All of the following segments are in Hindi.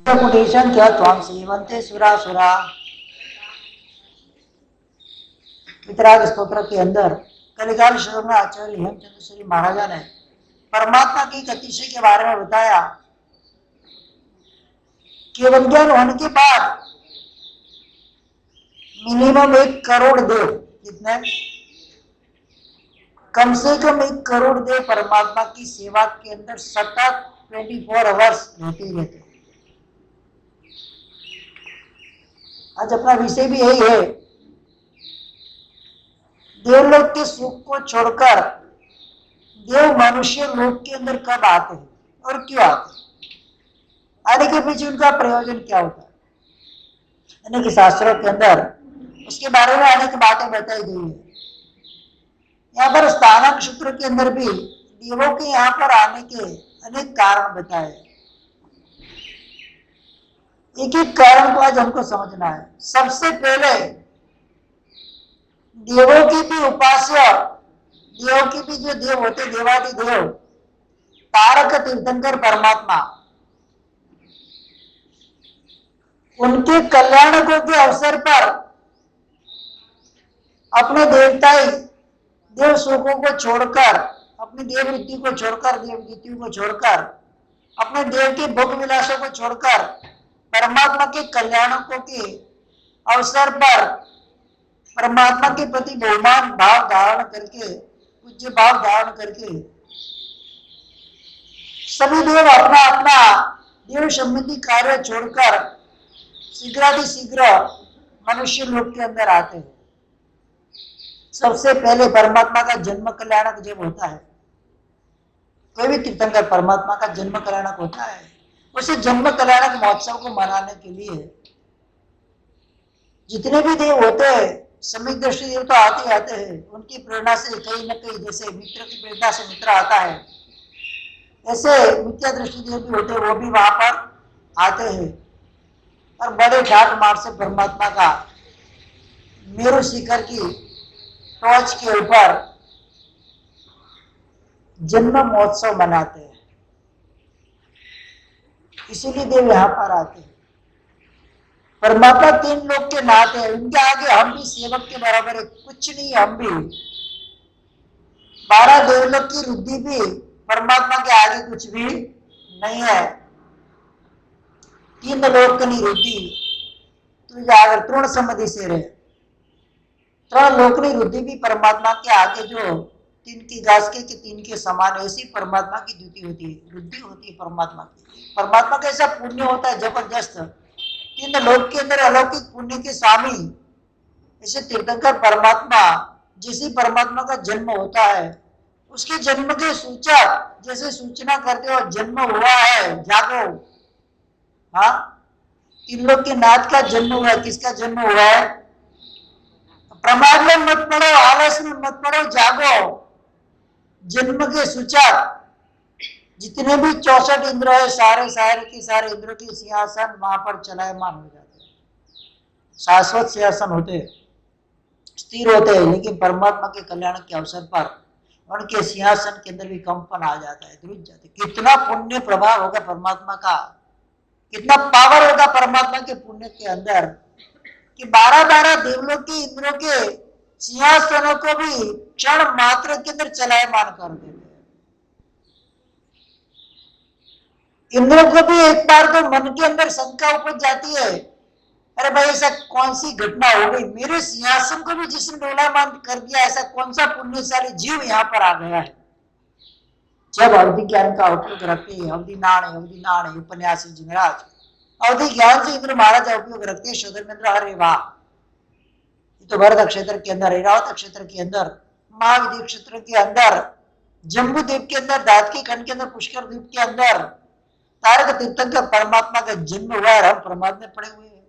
मुटेशन क्या त्वां सेवन्ते सुरासुरा। वितराग स्तोत्र के अंदर कलिकाल श्लोक में आचार्य हेमचंद्र श्री महाराजा ने परमात्मा की अतिशय के बारे में बताया। केवल ज्ञान होने के बाद मिनिमम 1 करोड़ देव, कितने, कम से कम 1 करोड़ देव परमात्मा की सेवा के अंदर सतत 24 आवर्स रहते। आज अपना विषय भी यही है, देवलोक के सुख को छोड़कर देव मनुष्य लोक के अंदर कब आते हैं और क्यों आते हैं, आने के पीछे उनका प्रयोजन क्या होता है। अनेक शास्त्रों के अंदर उसके बारे में अनेक बातें बताई गई है। यहाँ पर स्थानक सूत्र के अंदर भी देवों के यहाँ पर आने के अनेक कारण बताए। एक एक कारण को आज हमको समझना है। सबसे पहले देवों की भी उपास्य, देवों की भी जो देव होते देवादि देव, तारक तीर्थंकर परमात्मा, उनके कल्याण को के अवसर पर अपने देवताई देव सुखों को छोड़कर, अपनी देव वृत्ति को छोड़कर, देव वृत्ति को छोड़कर, अपने देव के भोग विलासों को छोड़कर परमात्मा के कल्याणों के अवसर पर परमात्मा के प्रति बहुमान भाव धारण करके, पूज्य भाव धारण करके सभी देव अपना अपना देव संबंधी कार्य छोड़कर शीघ्रातिशीघ्र मनुष्य लोक के अंदर आते हैं। सबसे पहले परमात्मा का जन्म कल्याणक जब होता है, कोई भी तीर्थंकर परमात्मा का जन्म कल्याणक होता है, उसे जन्म कल्याणक महोत्सव को मनाने के लिए जितने भी देव होते हैं, समीक दृष्टि देव तो आते आते हैं। उनकी प्रेरणा से कहीं न कहीं, जैसे मित्र की प्रेरणा से मित्र आता है, ऐसे मिथ्या दृष्टि देव भी होते हैं, वो भी वहां पर आते हैं और बड़े ठाट मार से परमात्मा का मेरु शिखर की टॉर्च के ऊपर जन्म महोत्सव मनाते हैं। इसीलिए देव यहां पर आते हैं। परमात्मा 3 लोग के नाथ है, उनके आगे हम भी सेवक के बराबर है, कुछ नहीं। हम भी 12 देवलोक की रुद्धि भी परमात्मा के आगे कुछ भी नहीं है। 3 लोक की रुद्धि तो जागर तृण समाधि से रहे, 3 लोकनी रुद्धि भी परमात्मा के आगे जो 3 की घास के 3 के समान, ऐसी परमात्मा की द्युति होती है, रुद्धि होती है परमात्मा की। परमात्मा का ऐसा पुण्य होता है जबरदस्त, 3 लोक के अंदर अलौकिक पुण्य के स्वामी ऐसे तीर्थंकर परमात्मा, जिसी परमात्मा का जन्म होता है, उसके जन्म के सूचक जैसे सूचना करते हो जन्म हुआ है, जागो। हाँ, 3 लोक के नाथ का जन्म हुआ है। किसका जन्म हुआ है? प्रमाद में मत पड़ो, आलस में मत पड़ो, जागो। जन्म के सूचक जितने भी 64 इंद्र है, सारे के सारे इंद्र के सिंहासन वहां पर चलायमान हो जाते हैं, शाश्वत सिंहासन होते, स्थिर होते हैं। लेकिन परमात्मा के कल्याण के अवसर पर उनके सिंहासन के अंदर भी कंपन आ जाता है, ध्रुज जाते। कितना पुण्य प्रभाव होगा परमात्मा का, कितना पावर होगा परमात्मा के पुण्य के अंदर कि 12 देवलों के इंद्रों के सिंहासनों को भी क्षण मात्र के अंदर चलायमान कर देते हैं। इंद्रों को भी एक बार तो मन के अंदर शंका उपज जाती है, अरे भाई ऐसा कौन सी घटना हो गई, मेरे सिंहासन को भी जिसने डोलायमान कर दिया, ऐसा कौन सा पुण्यशाली जीव यहाँ पर आ गया है। जब अवधि ज्ञान का उपयोग रखते हैं, अवधि नाण उपन्यासी जी महाराज अवधि ज्ञान से इंद्र महाराज उपयोग रखते हैं। शोधर्मेंद्र, हरे वाह, तो भरत क्षेत्र के अंदर, ऐरावत क्षेत्र के अंदर, महाविद्य क्षेत्र के अंदर, जम्बू द्वीप के अंदर, दातकी खंड के अंदर, पुष्कर द्वीप के अंदर तारक तीर्थंकर परमात्मा का जन्म हुआ है। हम प्रमाद में पड़े हुए हैं।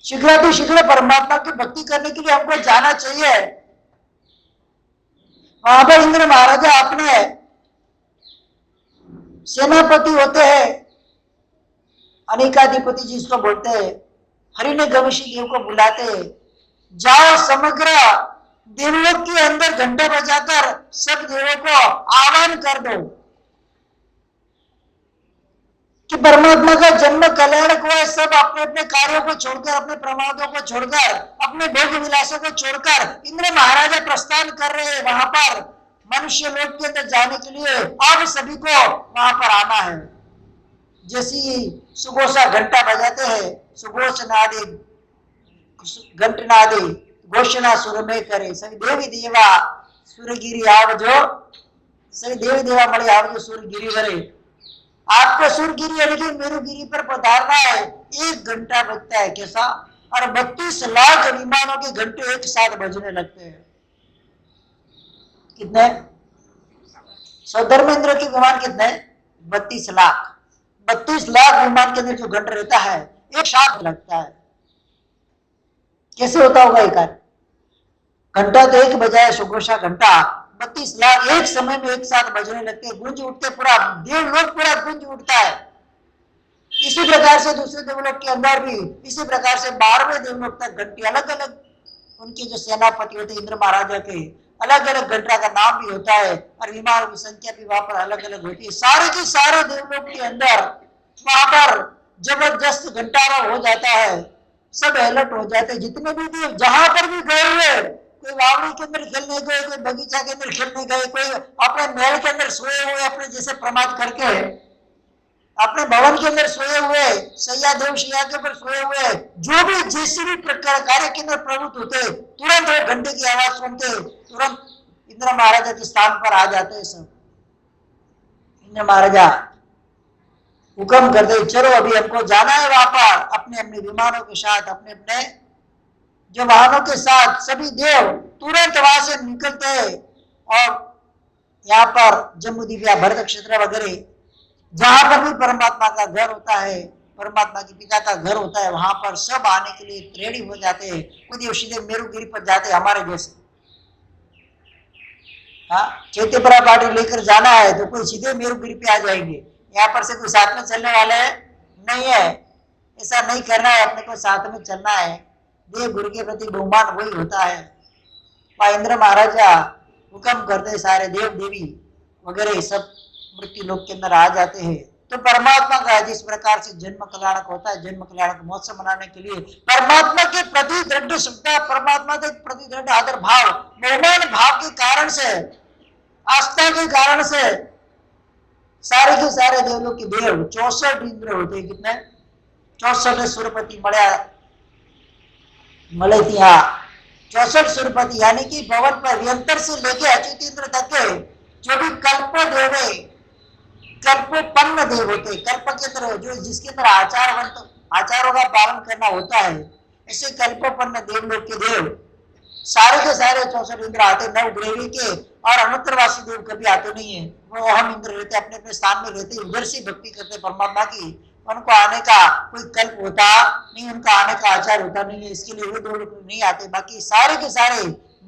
शीघ्र परमात्मा की भक्ति करने के लिए हमको जाना चाहिए। वहां पर इंद्र महाराजा अपने सेनापति होते हैं, अनेकाधिपति जिसको बोलते हैं, हरिने गविशी देव को बुलाते हैं, जाओ समग्र देवलोक के अंदर घंटा बजाकर सब देवों को आह्वान कर दो कि परमात्मा का जन्म कल्याणक हुआ है। सब अपने अपने कार्यों को छोड़कर, अपने प्रमादों को छोड़कर, अपने भोग विलासों को छोड़कर इंद्र महाराजा प्रस्थान कर रहे हैं वहां पर मनुष्य लोक के अंदर जाने के लिए। अब सभी को वहां पर आना है। जैसी सुघोषा घंटा बजाते हैं, सुघोष नादे घंटनादे घोषणा सुर में करे, सभी देवी देवा सूर्यगिरी आवजो, सभी देवी देवा मळे आवजो सूर्यगिरी वरे। आपको सूर्यगिरी यानी कि मेरुगिरी पर पधारना है। 1 घंटा बजता है कैसा, और 32 लाख विमानों के घंटे एक साथ बजने लगते हैं। कितने? धर्मेंद्र के विमान कितने? 32 लाख। 32 लाख विमान के अंदर जो घंटा रहता है एक साथ लगता है। कैसे होता होगा ये कार्य? घंटा तो एक बजाय सुघोषा घंटा, 32 लाख एक समय में एक साथ बजने लगते हैं, गूंज उठते, पूरा देवलोक पूरा गूंज उठता है। इसी प्रकार से दूसरे देवलोक के अंदर भी इसी प्रकार से 12वें देवलोक तक घंटी अलग अलग, उनके जो सेनापति होते इंद्र महाराजा के अलग अलग घंटा का नाम भी होता है, और विमान की संख्या भी वहां पर अलग अलग होती है। सारे के सारे देवलोक के अंदर वहां पर जबरदस्त घंटारा हो जाता है, सब अलर्ट हो जाते हैं। जितने भी देव जहां पर भी गए हुए, कोई वावड़ी के अंदर खेलने गए, कोई बगीचा के अंदर खेलने गए, कोई अपने महल के अंदर सोए हुए, अपने जैसे प्रमाद करके अपने भवन के अंदर सोए हुए, सैया देव शैया के ऊपर सोए हुए, जो भी जिस भी प्रकार कार्य के अंदर प्रवृत्त होते, तुरंत वो घंटे की आवाज सुनते, तुरंत इंद्र महाराजा के स्थान पर आ जाते हैं। सब इंद्र महाराजा हुक्म करते, चलो अभी हमको जाना है वहां पर, अपने अपने विमानों के साथ, अपने अपने जो वाहनों के साथ सभी देव तुरंत वहां से निकलते हैं। और यहाँ पर जम्बूद्वीप या भरत क्षेत्र वगैरह जहां पर भी परमात्मा का घर होता है, परमात्मा के पिता का घर होता है, वहां पर सब आने के लिए रेडी हो जाते हैं। कोई देव सीधे मेरुगिरी पर जाते हमारे जैसे, हाँ चैत्यपरा पार्टी लेकर जाना है तो कोई सीधे मेरुगिरी पे आ जाएंगे। यहाँ पर से कोई साथ में चलने वाले नहीं है, ऐसा नहीं करना है, अपने को साथ में चलना है। देव गुरु के प्रति बहुमान वही होता है। वह इंद्र महाराजा हुक्म करते, सारे देव देवी वगैरह सब मृत्यु लोक के अंदर आ जाते हैं। तो परमात्मा का जिस प्रकार से जन्म कल्याणक होता है, जन्म कल्याणक महोत्सव मनाने के लिए परमात्मा के प्रति दृढ़ श्रद्धा, परमात्मा के प्रति दृढ़ आदर भाव, बहुमान भाव के कारण से, आस्था के कारण से सारे के सारे देवलों के देव 64 इंद्र होते हैं। कितने? 64 सुरपति मले थी। हाँ 64 सुरपति, यानी कि भवन पर यंत्र से लेके अच्युत इंद्र तक के जो भी कल्प देव है, कल्पोपन्न देव होते, कल्प के अंदर जो जिसके अंदर आचारों का पालन करना होता है, ऐसे कल्पोपन्न देवलोक के देव सारे के सारे 64 इंद्र आते। नवग्रही के और अनुत्तरवासी देव कभी आते नहीं है, वो अहम इंद्र रहते, अपने अपने स्थान में रहते, उधर से भक्ति करते परमात्मा की। उनको आने का कोई कल्प होता नहीं, उनका आने का आचार होता नहीं है, इसके लिए वो देवलोक नहीं आते। बाकी सारे के सारे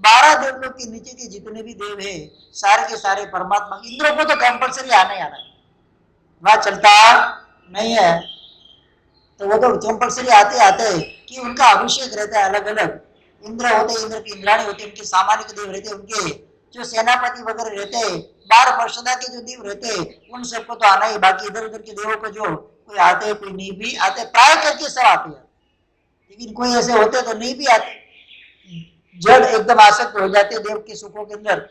12 देवलोक के नीचे के जितने भी देव है, सारे के सारे परमात्मा। इंद्रों को तो कंपल्सरी आना ही आना है, वहां चलता नहीं है, तो वो तो कंपल्सरी आते आते कि उनका अभिषेक रहता है। अलग अलग इंद्र होते, इंद्र की इंद्राणी होती, उनके सामान्य देव रहते, उनके जो सेनापति वगैरह रहते, 12 वर्षदा के जो देव रहते, उन सबको तो आना ही। बाकी इधर उधर के देवों को जो कोई आते कोई नहीं भी आते, प्राय करके सब आते हैं, लेकिन कोई ऐसे होते तो नहीं भी आते, जड़ एकदम आसक्त हो जाते देव के सुखों के अंदर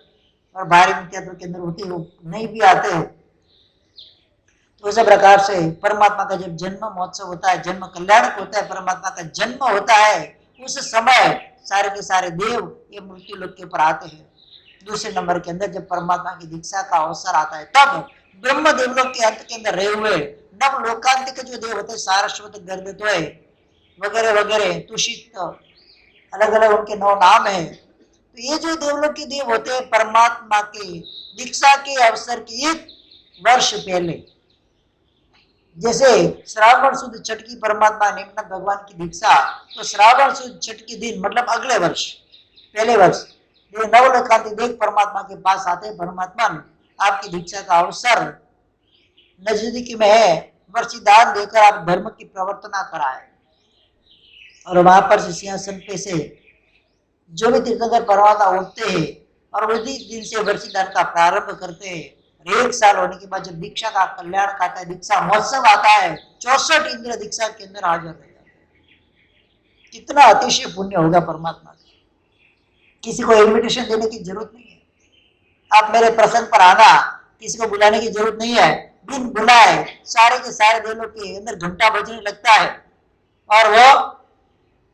और भारी मुख्यत्व के अंदर होते, वो नहीं भी आते। तो इस प्रकार से परमात्मा का जब जन्म महोत्सव होता है, जन्म कल्याणक होता है, परमात्मा का जन्म होता है, उस समय सारे के सारे देव ये मृत्यु लोक के ऊपर आते हैं। दूसरे नंबर के अंदर जब परमात्मा की दीक्षा का अवसर आता है, तब ब्रह्म देवलोक के अंत के अंदर रहे हुए नव लोकांतिक जो देव होते, सारस्वत गर्दद्वय वगैरह वगैरह, तुषित, अलग अलग उनके 9 नाम है। तो ये जो देवलोक के देव होते हैं, परमात्मा के दीक्षा के अवसर के 1 वर्ष पहले, जैसे श्रावण शुद्ध छठ की परमात्मा ने भगवान की दीक्षा, तो श्रावण शुद्ध छठ के दिन मतलब अगले वर्ष, पहले वर्ष नवलोकांति देव परमात्मा के पास आते, परमात्मा आपकी दीक्षा का अवसर नजदीक में है, वर्षिदान देकर आप धर्म की प्रवर्तना कराए। और वहां पर सिंहासन पे से जो भी तीर्थंकर परमात्मा उठते हैं और उसी दिन से वर्षिदान का प्रारंभ करते हैं, और 1 साल होने के बाद जब दीक्षा का कल्याण का आता है, दीक्षा महोत्सव आता है, 64 इंद्र दीक्षा के अंदर हाजिर रह जाते हैं। कितना अतिशय पुण्य होगा परमात्मा का। किसी को इन्विटेशन देने की जरूरत नहीं है, आप मेरे प्रसंग पर आना, किसी को बुलाने की जरूरत नहीं है। बिन बुलाए सारे के सारे दिलों के अंदर घंटा बजने लगता है और वो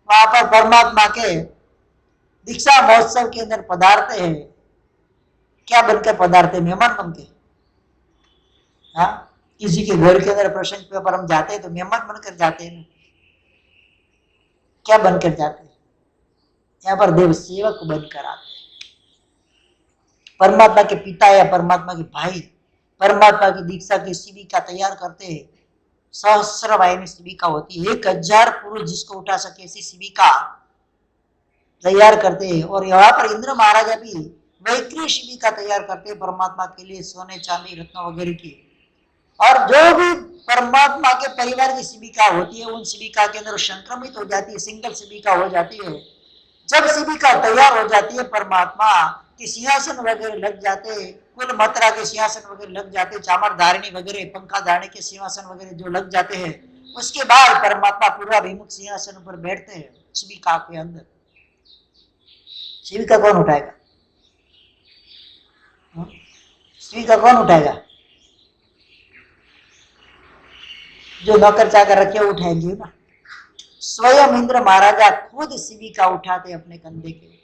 वहां पर परमात्मा के दीक्षा महोत्सव के अंदर पधारते हैं। क्या बनकर पधारते? मेहमान बनके। हाँ, किसी के घर के अंदर प्रसंग पर हम जाते हैं तो मेहमान बनकर जाते हैं, क्या बनकर जाते हैं? यहाँ पर देव सेवक बनकर आते हैं। परमात्मा के पिता या परमात्मा के भाई परमात्मा की दीक्षा की शिविका तैयार करते हैं। सहस्र वाहिनी शिविका होती है, 1000 पुरुष जिसको उठा सके ऐसी शिविका तैयार करते हैं। और यहाँ पर इंद्र महाराजा भी वैक्री शिविका तैयार करते हैं परमात्मा के लिए, सोने चांदी रत्न वगैरह की। और जो भी परमात्मा के परिवार की शिविका होती है उन शिविका के अंदर संक्रमित हो जाती है, सिंगल शिविका हो जाती है। जब शिविका तैयार हो जाती है, परमात्मा के सिंहासन वगैरह लग जाते, कुल मात्रा के सिंहासन वगैरह लग जाते, चामर धारिणी वगैरह पंखा धारणी के सिंहासन वगैरह जो लग जाते हैं, उसके बाद परमात्मा पूर्वाभिमुख सिंहासन पर बैठते हैं शिविका के अंदर। शिविका कौन उठाएगा? शिविका कौन उठाएगा? जो नौकर चाकर रखे उठाएंगे ना। स्वयं इंद्र महाराजा खुद शिविका उठाते अपने कंधे के।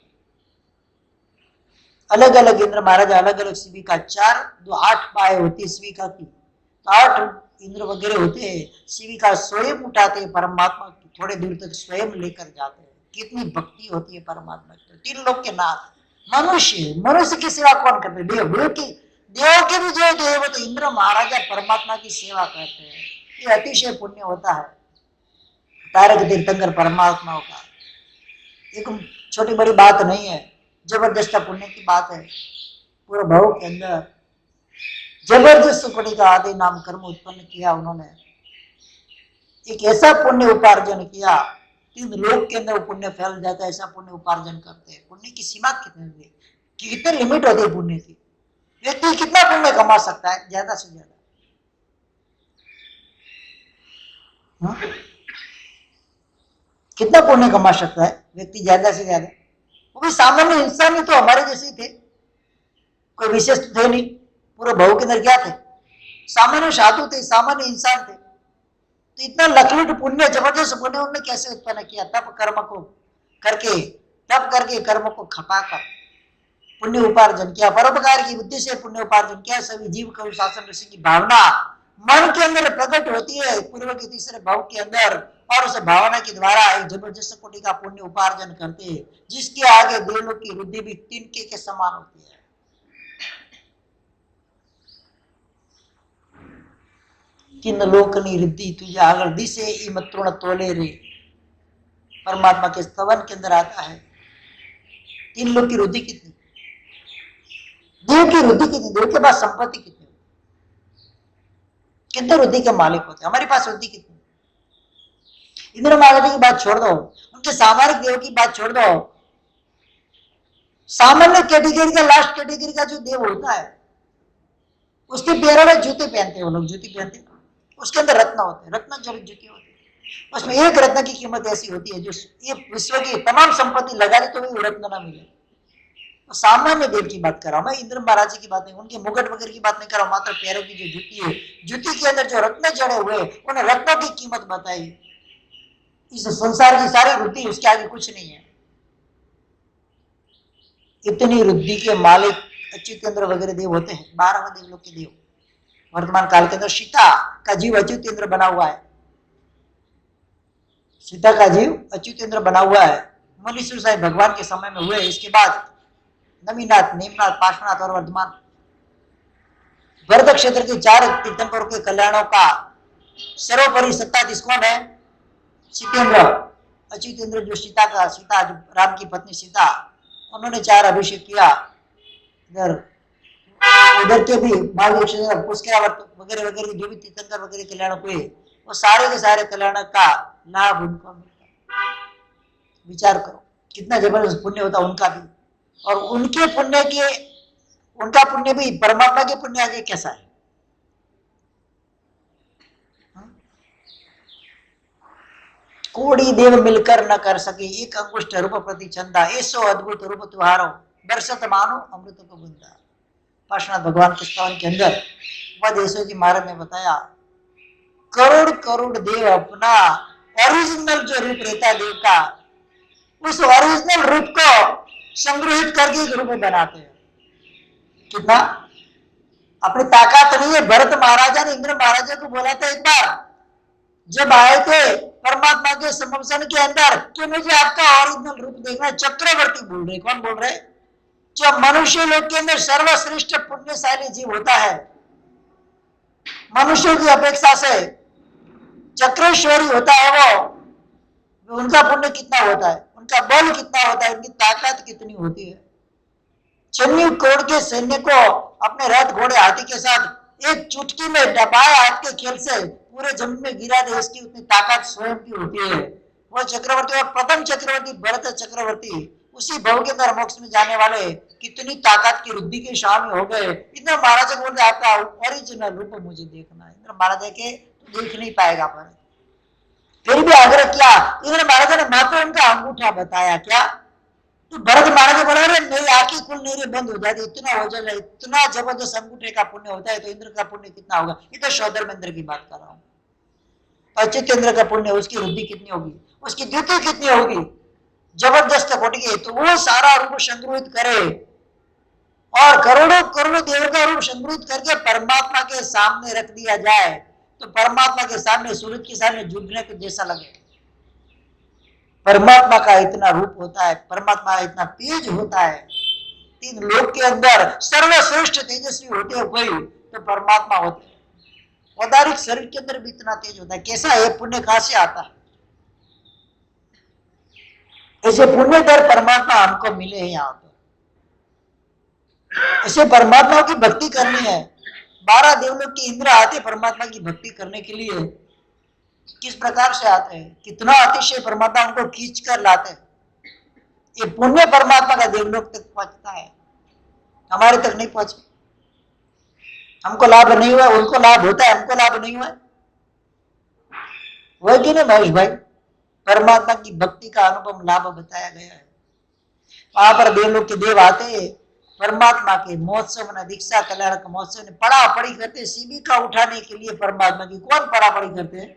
अलग अलग इंद्र महाराजा अलग अलग शिविका, 4 जो 8 पाए होती है शिविका की, 8 इंद्र वगैरह होते हैं, शिविका स्वयं उठाते हैं परमात्मा की, थोड़े दूर तक स्वयं लेकर जाते हैं। कितनी भक्ति होती है परमात्मा की। 3 लोग के नाथ मनुष्य की सेवा कौन करते? देव के भी जो देव तो इंद्र महाराजा परमात्मा की सेवा करते हैं। ये अतिशय पुण्य होता है तारक तीर्थंकर परमात्माओं का। एक छोटी बड़ी बात नहीं है, जबरदस्त पुण्य की बात है। पूरे भाव के अंदर जबरदस्त कोटि का आदि नाम कर्म उत्पन्न किया उन्होंने। एक ऐसा पुण्य उपार्जन किया, 3 लोक के अंदर पुण्य फैल जाता है, ऐसा पुण्य उपार्जन करते हैं। पुण्य की सीमा कितने लिमिट होती है पुण्य की? व्यक्ति कितना पुण्य कमा सकता है? ज्यादा से ज्यादा कितना पुण्य कमा सकता है व्यक्ति? ज्यादा से ज्यादा। वो भी सामान्य इंसान ही तो हमारे जैसे थे, कोई विशेष तो थे नहीं। पूरे भाव के अंदर क्या थे? सामान्य साधु थे, सामान्य इंसान थे। तो इतना लखलूट पुण्य, जबरदस्त पुण्य उन्होंने कैसे उत्पन्न किया? तप करके कर्म को खपाकर पुण्य उपार्जन किया, परोपकार की बुद्धि से पुण्य उपार्जन किया। सभी जीव को शासन ऋषि की भावना मन के अंदर प्रकट होती है पूर्व के तीसरे भाव के अंदर, और उस भावना के द्वारा एक जबरदस्त कोटि का पुण्य उपार्जन करते हैं, जिसके आगे देवलोक की वृद्धि भी तिनके के समान होती है। किन लोकनी रिद्धि तुझे आगर दिसे इमत्रुण तोले रे। परमात्मा के स्तवन के अंदर आता है 3 लोक की रुद्धि कितनी, देव की रुद्धि कितनी, देव के पास संपत्ति कितनी, कितने रुद्धि के मालिक होते हैं, हमारे पास रुद्धि कितनी। इंद्र महाराज की बात छोड़ दो, उनके सामरिक देव की बात छोड़ दो, सामान्य कैटेगरी का लास्ट कैटेगरी का जो देव होता है उसके पैरों में जूते पहनते हैं वो लोग, जूती पहनते हैं, उसके अंदर रत्न होते हैं, रत्न जड़ित जूती होती है। उसमें एक रत्न की कीमत ऐसी होती है जो ये विश्व की तमाम संपत्ति लगा दे तो भी रत्न ना मिले। तो सामान्य देव की बात कर रहा हूं मैं, इंद्र महाराज की बात नहीं, उनके मुकुट वगैरह की बात नहीं कर रहा हूं, मात्र पैरों की जो जूती है, जूती के अंदर जो रत्न जड़े हुए उन्हें रत्नों की कीमत बताई। इस संसार की सारी रुद्धि उसके आगे कुछ नहीं है। इतनी रुद्धि के मालिक अच्युतेंद्र वगैरह देव होते हैं, 12 देवलोक के देव। वर्तमान काल के अंदर सीता का जीव अच्युतेंद्र बना हुआ है, सीता का जीव अच्युतेंद्र बना हुआ है। मुनीश्वर साहिब भगवान के समय में हुए, इसके बाद नमीनाथ, नेमनाथ, पार्श्वनाथ और वर्धमान भरत क्षेत्र के 4 तीर्थंकरों के कल्याणों का सर्वोपरि सत्ताधीश कौन है? सीतेंद्र, अच्युतेंद्र जो सीता जो राम की पत्नी सीता, उन्होंने 4 अभिषेक किया। उधर के भी पुष्करावर्त वगैरह वगैरह जो भी तीर्थंकर वगैरह कल्याण हुए, वो सारे के सारे कल्याण का लाभ उनको मिलता। विचार करो कितना जबरदस्त पुण्य होता उनका भी, और उनके पुण्य के उनका पुण्य भी परमात्मा के पुण्य आगे कैसा है? कोड़ी देव मिलकर न कर सके, एक अंगुष्ठ रूप प्रति चंदा, ऐसो अद्भुत रूप तुहारो, दर्शत मानो अमृत को बुंदा। पार्श्वनाथ भगवान के स्तवन के अंदर उपदेशो जी महाराज ने बताया, करोड़ करोड़ देव अपना ओरिजिनल जो रूप रहता है देव का, उस ओरिजिनल रूप को संग्रहित करके एक रूप बनाते हैं। कितना अपनी ताकत नहीं है। भरत महाराजा ने इंद्र महाराजा को बोला था एक बार, जब आए थे परमात्मा के समर्शन के अंदर, कि मुझे आपका ओरिजिनल रूप देखना। चक्रवर्ती बोल रहे, कौन बोल रहे? जो मनुष्य लोग के अंदर सर्वश्रेष्ठ पुण्यशाली जीव होता है, मनुष्यों की अपेक्षा से चक्रेश्वरी होता है वो, उनका पुण्य कितना होता है, उनका बल कितना होता है, उनकी ताकत कितनी होती है। छन्नी कोड़ के सैन्य को अपने रथ घोड़े हाथी के साथ एक चुटकी में दबाए हाथ के खेल से पूरे जमीन में गिरा दे, इसकी उतनी ताकत स्वयं की होती है। वो चक्रवर्ती और प्रथम चक्रवर्ती भरत चक्रवर्ती, उसी भव के अंदर मोक्ष में जाने वाले, कितनी ताकत की रुद्धि के स्वामी हो गए। इतना महाराजा बोलते आपका ओरिजिनल रूप मुझे देखना है। इंद्र महाराजा के तो देख नहीं पाएगा, पर फिर भी आग्रह किया। इंद्र महाराजा ने मात्र उनका अंगूठा बताया। क्या? तो भरत महाराज बोला, मेरी आंखें कुल नहीं बंद हो जाती, इतना हो जाए, इतना जबरदस्त अंगूठे का पुण्य होता है, तो इंद्र का पुण्य कितना होगा। ये तो शौधर्मेंद्र की बात कर रहा हूँ। अच्युतेंद्र का पुण्य, उसकी रुद्धि कितनी होगी, उसकी द्युति कितनी होगी, जबरदस्त कोटि की। तो वो सारा रूप संग्रहित करे और करोड़ों करोड़ों देव का रूप संग्रहित करके परमात्मा के सामने रख दिया जाए, तो परमात्मा के सामने, सूरज के सामने झुकने को जैसा लगे। परमात्मा का इतना रूप होता है, परमात्मा इतना तेज होता है। तीन लोक के अंदर सर्वश्रेष्ठ तेजस्वी होते हैं कोई, तो परमात्मा होते हैं। औदारिक शरीर के अंदर भी इतना तेज होता है। कैसा है पुण्य, कहां से आता है? ऐसे पुण्य दर परमात्मा हमको मिले हैं यहाँ पर। ऐसे परमात्मा की भक्ति करनी है। 12 देवलोक के इंद्र आते परमात्मा की भक्ति करने के लिए, किस प्रकार से आते हैं, कितना अतिशय परमात्मा उनको खींच कर लाते हैं। ये पुण्य परमात्मा का देवलोक तक पहुंचता है, हमारे तक नहीं पहुंचे। हमको लाभ नहीं हुआ, उनको लाभ होता है, हमको लाभ नहीं हुआ। वही कि नहीं महेश भाई? परमात्मा की भक्ति का अनुभव लाभ बताया गया है। वहां पर देवलोक के देव आते परमात्मा के महोत्सव में, दीक्षा कल्याण के महोत्सव में पड़ा पड़ी करते शिविका उठाने के लिए परमात्मा की। कौन पड़ा पड़ी करते हैं?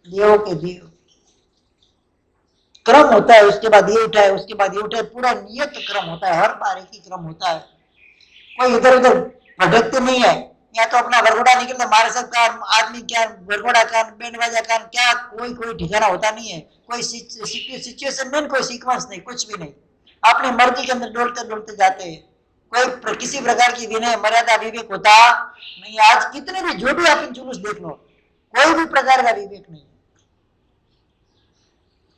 देवों के देव। क्रम होता है, उसके बाद ये उठाए, उसके बाद ये उठाए, पूरा नियत क्रम होता है, हर बार एक ही क्रम होता है। कोई इधर उधर भटकते नहीं है। या तो अपना वरघोड़ा निकलता, मारे सब का आदमी क्या, वरघोड़ा का, बैंड बाजा का क्या, कोई ठिकाना होता नहीं है। कोई सिचुएशन नहीं, कोई सीक्वेंस नहीं, कुछ भी नहीं। अपनी मर्जी के अंदर डोलते डोलते जाते हैं। कोई किसी प्रकार की विनय मर्यादा विवेक होता नहीं। आज कितने भी जो भी आप जुलूस देख लो, कोई भी प्रकार का विवेक नहीं।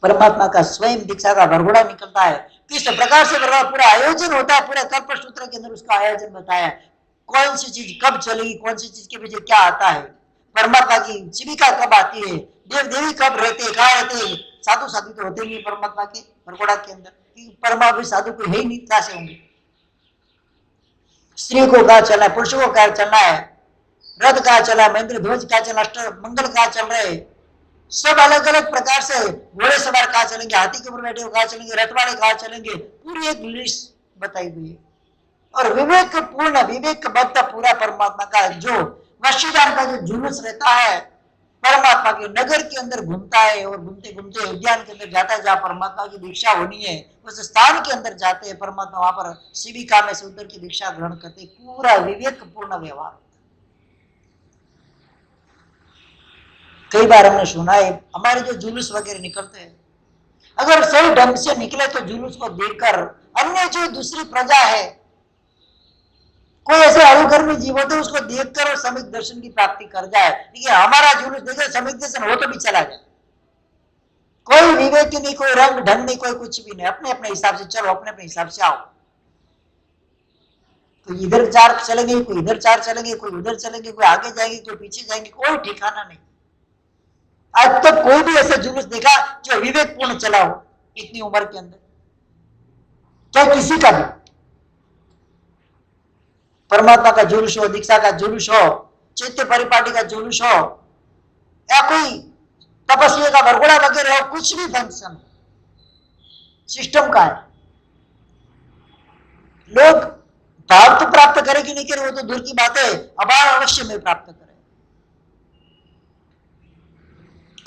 परमात्मा का स्वयं दीक्षा का वरघोड़ा निकलता है। किस प्रकार से पूरा आयोजन होता है, पूरे कल्पसूत्र के अंदर उसका आयोजन बताया। कौन सी चीज कब चलेगी, कौन सी चीज के पीछे क्या आता है, परमात्मा की शिविका कब आती है, देव देवी कब रहते हैं, कहाँ रहते हैं। साधु साधु तो होते नहीं परमात्मा के वरघोड़ा के अंदर, परमात्मा साधु कोई है ही नहीं, कहां से होंगे। स्त्री को कहा चलना है, पुरुषों को कहा चलना है, रथ कहा चला, महेंद्र ध्वज कहा चला, मंगल कहा चल रहे, सब अलग अलग प्रकार से। घोड़े सवार कहा चलेंगे, हाथी के ऊपर बैठे कहा चलेंगे, रथवाड़े कहा चलेंगे, पूरी एक लिस्ट बताई हुई है। और विवेक पूर्ण, विवेक बद्ध पूरा परमात्मा का जो वशीदान का जो जुलूस रहता है, परमात्मा के नगर के अंदर घूमता है और घूमते घूमते उद्यान के अंदर जाता है जहाँ परमात्मा की दीक्षा होनी है, उस स्थान के अंदर जाते हैं परमात्मा, वहां पर शिविका में से उतर की दीक्षा ग्रहण करते। पूरा विवेक पूर्ण व्यवहार। कई बार हमने सुना है, हमारे जो जुलूस वगैरह निकलते हैं, अगर सही ढंग से निकले तो जुलूस को देखकर अन्य जो दूसरी प्रजा है, कोई ऐसे अणुधर्मी जीव होते उसको देखकर और समिक दर्शन की प्राप्ति कर जाए। लेकिन हमारा जुलूस देखे समिक दर्शन हो तो भी चला जाए, कोई विवेक नहीं, कोई रंग ढंग नहीं, कोई कुछ भी नहीं। अपने अपने हिसाब से चलो, अपने अपने हिसाब से आओ। कोई इधर चार चलेंगे, कोई इधर चार चलेंगे, कोई उधर चलेंगे, कोई आगे जाएंगे, कोई पीछे जाएंगे, कोई ठिकाना नहीं। आज तक कोई भी ऐसा जुलूस देखा जो विवेकपूर्ण चला हो इतनी उम्र के अंदर? क्या किसी का भी? परमात्मा का जुलूस हो, दीक्षा का जुलूस हो, चैत्य परिपाटी का जुलूस हो, या कोई तपस्या का वरघोड़ा वगैरह हो, कुछ भी फंक्शन सिस्टम का है, लोग भाव तो प्राप्त करे कि नहीं करे वो तो दूर की बात है, अभाव अवश्य में प्राप्त करे।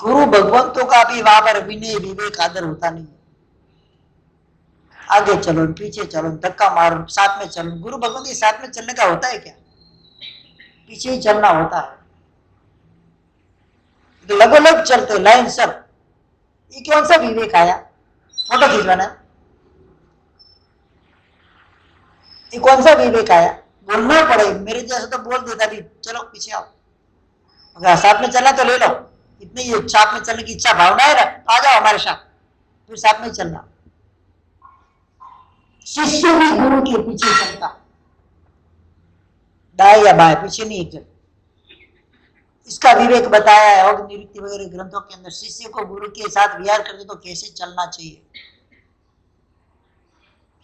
गुरु भगवंतों का भी वहां पर विनय विवेक आदर होता नहीं है। आगे चलो, पीछे चलो, धक्का मारो, साथ में चलो। गुरु भगवंत के साथ में चलने का होता है क्या? पीछे ही चलना होता है। लगोलग चलते लाइन सर, ये कौन सा विवेक आया? फोटो खींचवाना, ये कौन सा विवेक आया? बोलना पड़े, मेरे जैसा तो बोल देता भी चलो पीछे आओ, अगर साथ में चलना तो ले लो, इतनी ये साथ में चलने की इच्छा भावना है ना, आ जाओ हमारे साथ, फिर साथ में चलना। शिष्य भी गुरु के पीछे चलता, दाएं या बाएं, पीछे नहीं, एक जगह। इसका विवेक बताया है योग निवृत्ति वगैरह ग्रंथों के अंदर। शिष्य को गुरु के साथ विहार करते तो कैसे चलना चाहिए,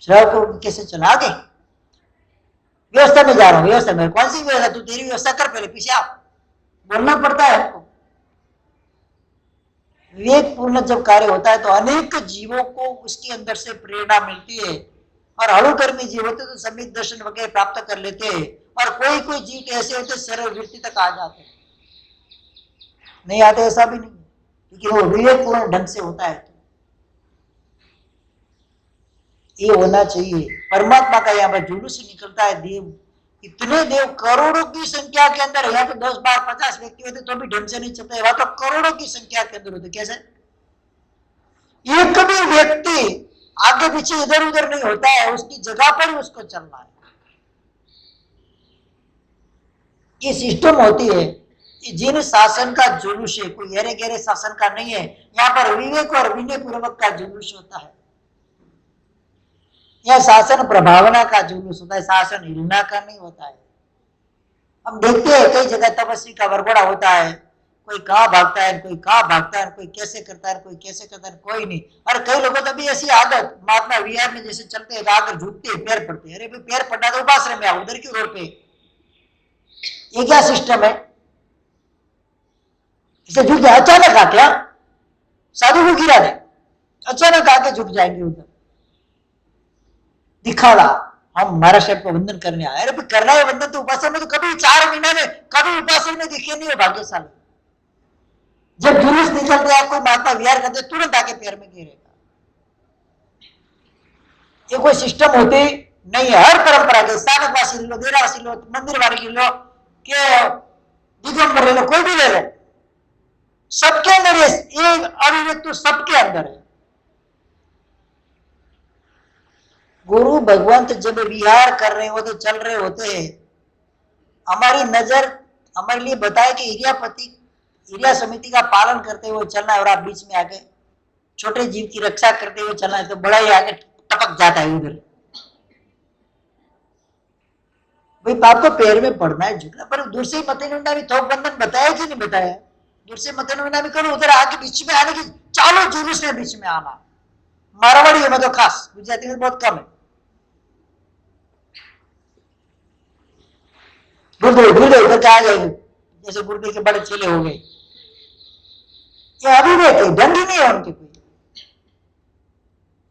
श्रावक को कैसे चला। आगे व्यवस्था में जा रहा हूँ, व्यवस्था में, कौन सी व्यवस्था? तू तेरी व्यवस्था कर, पहले पीछे आओ, बोलना पड़ता है हमको। विवेक पूर्ण जब कार्य होता है तो अनेक जीवों को उसके अंदर से प्रेरणा मिलती है, और हड़ुकर्मी जीव होते तो समित दर्शन वगैरह प्राप्त कर लेते हैं, और कोई कोई जीव ऐसे होते सरल वृत्ति तक आ जाते, नहीं आते ऐसा भी नहीं, क्योंकि वो विवेक पूर्ण ढंग से होता है। ये होना चाहिए। परमात्मा का यहाँ पर जुलूस निकलता है, देव, इतने देव करोड़ों की संख्या के अंदर, यहाँ तो 10 12 50 व्यक्ति होते तो भी ढंग से नहीं चलते, वहां तो करोड़ों की संख्या के अंदर होते। कैसे? एक भी व्यक्ति आगे पीछे इधर उधर नहीं होता है, उसकी जगह पर ही उसको चलना है। ये सिस्टम होती है। जिन शासन का जुलूस है, कोई हेरे गेरे शासन का नहीं है, यहाँ पर विवेक और विनय पूर्वक का जुलूस होता है। यह शासन प्रभावना का जुलूस होता है, शासन हिलना का नहीं होता है। हम देखते हैं कई जगह तपस्वी का वरघोड़ा होता है, कोई कहाँ भागता है, कोई कहाँ भागता है, कोई कैसे करता है, कोई कैसे करता है, कोई नहीं। और कई लोगों तो भी ऐसी आदत, महात्मा विहार में जैसे चलते हैं, आकर झुकते हैं, पैर पड़ते हैं। अरे भाई पैर पड़ना तो उपासना में आओ, उधर की रोड पे, ये क्या सिस्टम है? इसे झुक जाए, अचानक आके, साधु को गिरा दे, अचानक आके झुक जाएंगे उधर, दिखावा, हम हमारा शब्द को वंदन करने आए। अरे करना है वंदन तो उपासना में तो कभी 4 महीने में कभी उपासना में दिखे नहीं हो, भाग्यशाली। जब जुलूस निकलते हैं, कोई महात्मा विहार करते तुरंत आके पैर में गिरेगा। ये कोई सिस्टम होती नहीं है। हर परंपरा के स्थानकवासी लो, देरावासी लो, मंदिर वाले लो, के दिगंबर ले लो, कोई भी ले लो, सबके अंदर ये अभिव्यक्ति तो सबके अंदर है। गुरु भगवंत जब विहार कर रहे होते, चल रहे होते हैं, हमारी नजर हमारे लिए बताए कि हिरिया समिति का पालन करते हुए चलना है, और आप बीच में आके छोटे जीव की रक्षा करते हुए चलना है, तो बड़ा ही आगे टपक जाता है उधर। भाई पाप को पैर में पड़ना है, झुकना, पर दूर से मत भी थोक बंधन बताया कि नहीं बताया? दूर से मत भी करो, उधर आके बीच में आने की चालो, जुलूस में बीच में आना। मारवाड़ी में तो खास, गुजराती में बहुत कम है। गुर्दे उधर आ जाएंगे, जैसे गुर्दे के बड़े चेले हो गए। ये अविवेक है, ढंग ही नहीं है उनके कोई।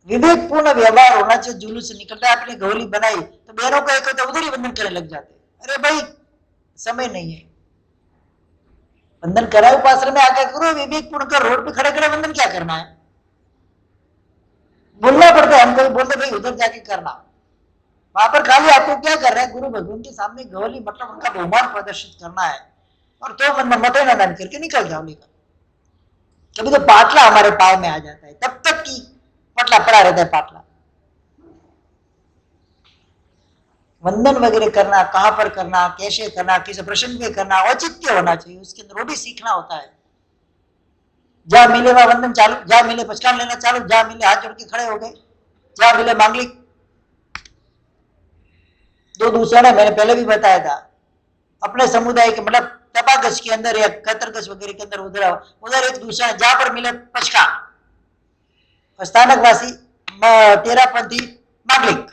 विवेक पूर्ण व्यवहार होना चाहिए। जुलूस निकलता है, अपनी घोली बनाई तो बहनों को एक होता उधर ही बंधन करने लग जाते। अरे भाई समय नहीं है, बंधन कराए उपासना में आकर करो, विवेक पूर्ण कर, रोड पे खड़े खड़े बंधन क्या करना है? बोलना पड़ता है हमको, बोलते भाई उधर जाके करना। वहां पर खाली आपको क्या कर रहे हैं, गुरु भगवान के सामने गवली, मतलब उनका बहुमान प्रदर्शित करना है, और तो मते नंदन करके निकल जाओ लेकर। कभी तो पाटला हमारे पाव में आ जाता है, तब तक की पटला पड़ा रहता है पाटला। वंदन वगैरह करना, कहां पर करना, कैसे करना, किस प्रसंग में करना, औचित्य होना चाहिए उसके अंदर, वो भी सीखना होता है। जहां मिले वहां वंदन चालू, जहां मिले पचकान लेना चालू, जहां मिले हाथ जोड़ के खड़े हो गए, जहां मिले मांगलिक। दो दूसरा ने मैंने पहले भी बताया था, अपने समुदाय के मतलब तपागज के अंदर या कतरगज वगैरह के अंदर उधर एक दूसरा जहां पर मिले पचका, स्थानकवासी, तेरापंथी, मांगलिक,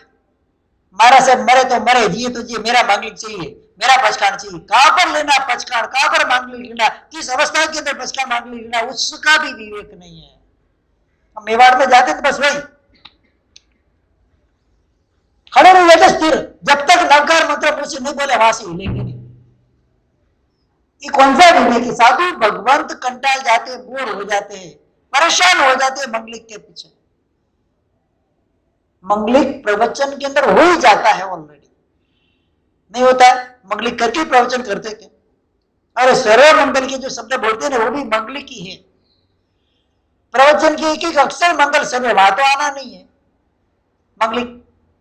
मारा से मरे तो मरे, जिए तो जिए, मेरा मांगलिक चाहिए, मेरा पचकान चाहिए। कहां पर लेना पचकान, कहां पर मांगलिक लेना, किस अवस्था के अंदर पचकान मांगलिक लेना, उसका भी विवेक नहीं है। हम मेवाड़ में जाते तो बस वही खड़े नहीं रहते स्थिर, जब तक नवकार मंत्र मुझसे नहीं बोले वहां से हिलेंगे नहीं। ये कौन सा विवेक है? साधु भगवंत कंटाल जाते, बोर हो जाते हैं, परेशान हो जाते हैं मंगलिक के पीछे। मंगलिक प्रवचन के अंदर हो ही जाता है ऑलरेडी, नहीं होता है? मंगलिक करके प्रवचन करते क्या? अरे सर्व मंगल के जो शब्द बोलते हैं ना, वो भी मंगलिक ही है। प्रवचन के एक एक अक्षर मंगल सर्व, वहां तो आना नहीं है। मंगलिक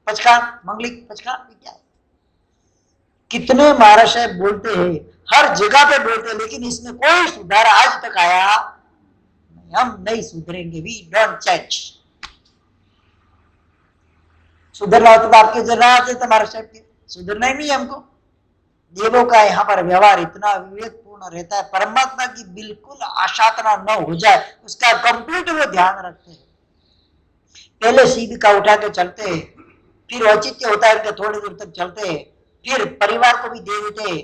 पचकान, मंगलिक पचकान क्या है? कितने महाराज साहब बोलते हैं, हर जगह पे बोलते हैं, लेकिन इसमें कोई सुधार आज तक आया नहीं। हम नहीं सुधरेंगे, वी डोंट चेंज। सुधरना होता तो आपके जरा आते थे महाराज साहब के, सुधरना ही नहीं हमको। देवों का यहाँ पर व्यवहार इतना विवेकपूर्ण रहता है, परमात्मा की बिल्कुल आशातना न हो जाए उसका कंप्लीट वो ध्यान रखते हैं। पहले सीधी का उठा के चलते, फिर औचित्य होता है थोड़ी दूर तक चलते, फिर परिवार को भी दे देते,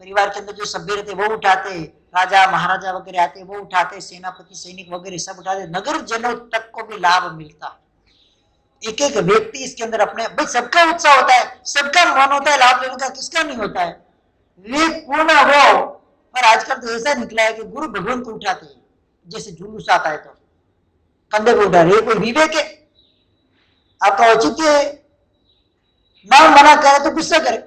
परिवार के अंदर जो सभ्य रहते वो उठाते, राजा महाराजा वगैरह आते वो उठाते, सेनापति सैनिक वगैरह सब उठाते, नगर जनों तक को भी लाभ मिलता। एक एक व्यक्ति इसके अंदर अपने, भाई सबका उत्साह होता है, सबका मन होता है लाभ लेने का, किसका नहीं होता है? विवेक पूर्ण हो। पर आजकल तो ऐसा निकला है कि गुरु भगवान को उठाते हैं, जैसे जुलूस आता है तो कंधे को उठा रहे, कोई विवेक है? आपका औचित्य है? ना मना करे तो गुस्सा करे।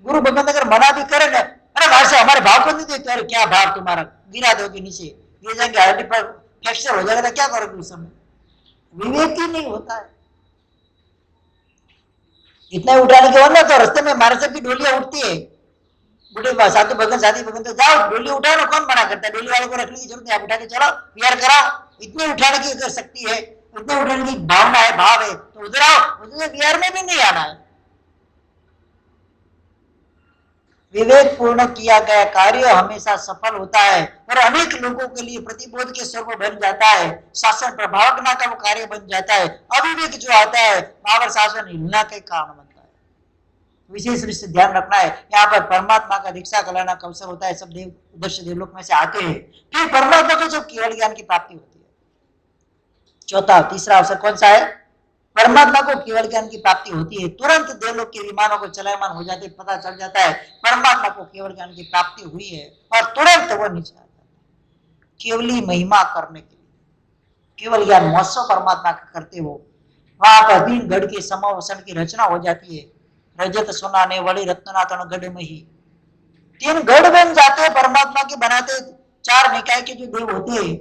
गुरु भगवान अगर मना भी करे ना, अरे भाई से हमारे भाव को नहीं देते, अरे क्या भाव तुम्हारा, गिरा दोगे नीचे, गिर जाएंगे, हड्डी पर फ्रैक्चर हो जाएगा, क्या करोगे उस समय? विवेक ही नहीं होता है। इतना उठाने के बाद ना तो रास्ते में महाराज साहब की डोलियां उठती है, बुढ़े साधु भगवान शादी भगवान तो जाओ डोली उठाओ ना, कौन मना करता है? डोली वाले को रखने की जरूरत है, आप उठा के चलो, विहार कराओ। इतने उठाने की अगर शक्ति है, इतने उठाने की भावना है, भाव है, तो उधर आओ, उधर विहार में भी नहीं आना है। विवेक पूर्ण किया गया कार्य हमेशा सफल होता है और अनेक लोगों के लिए प्रतिबोध के स्वरूप बन जाता है, शासन प्रभावना का वो कार्य बन जाता है। अविवेक जो आता है वहां पर शासन हिलना के कारण बनता है। विशेष रूप से ध्यान रखना है, यहाँ पर परमात्मा का दीक्षा कराना का अवसर होता है, सब देव उधर से देवलोक में से आते हैं, फिर परमात्मा को जब केवल ज्ञान की प्राप्ति होती है। चौथा तीसरा अवसर कौन सा है? परमात्मा को केवल ज्ञान की प्राप्ति होती है, तुरंत देवलोक के विमानों को चलायमान हो जाते, पता चल जाता है परमात्मा को केवल ज्ञान की प्राप्ति हुई है और तुरंत वो नीचे आ जाता है केवली महिमा करने के लिए। केवल ज्ञान महोत्सव परमात्मा का करते हो, वहां पर 3 गढ़ के समावसन की रचना हो जाती है। रजत सोना ने वली रत्ना तन गढ़ में ही 3 गढ़ बन जाते हैं परमात्मा के, बनाते 4 निकाय के जो देव होते हैं,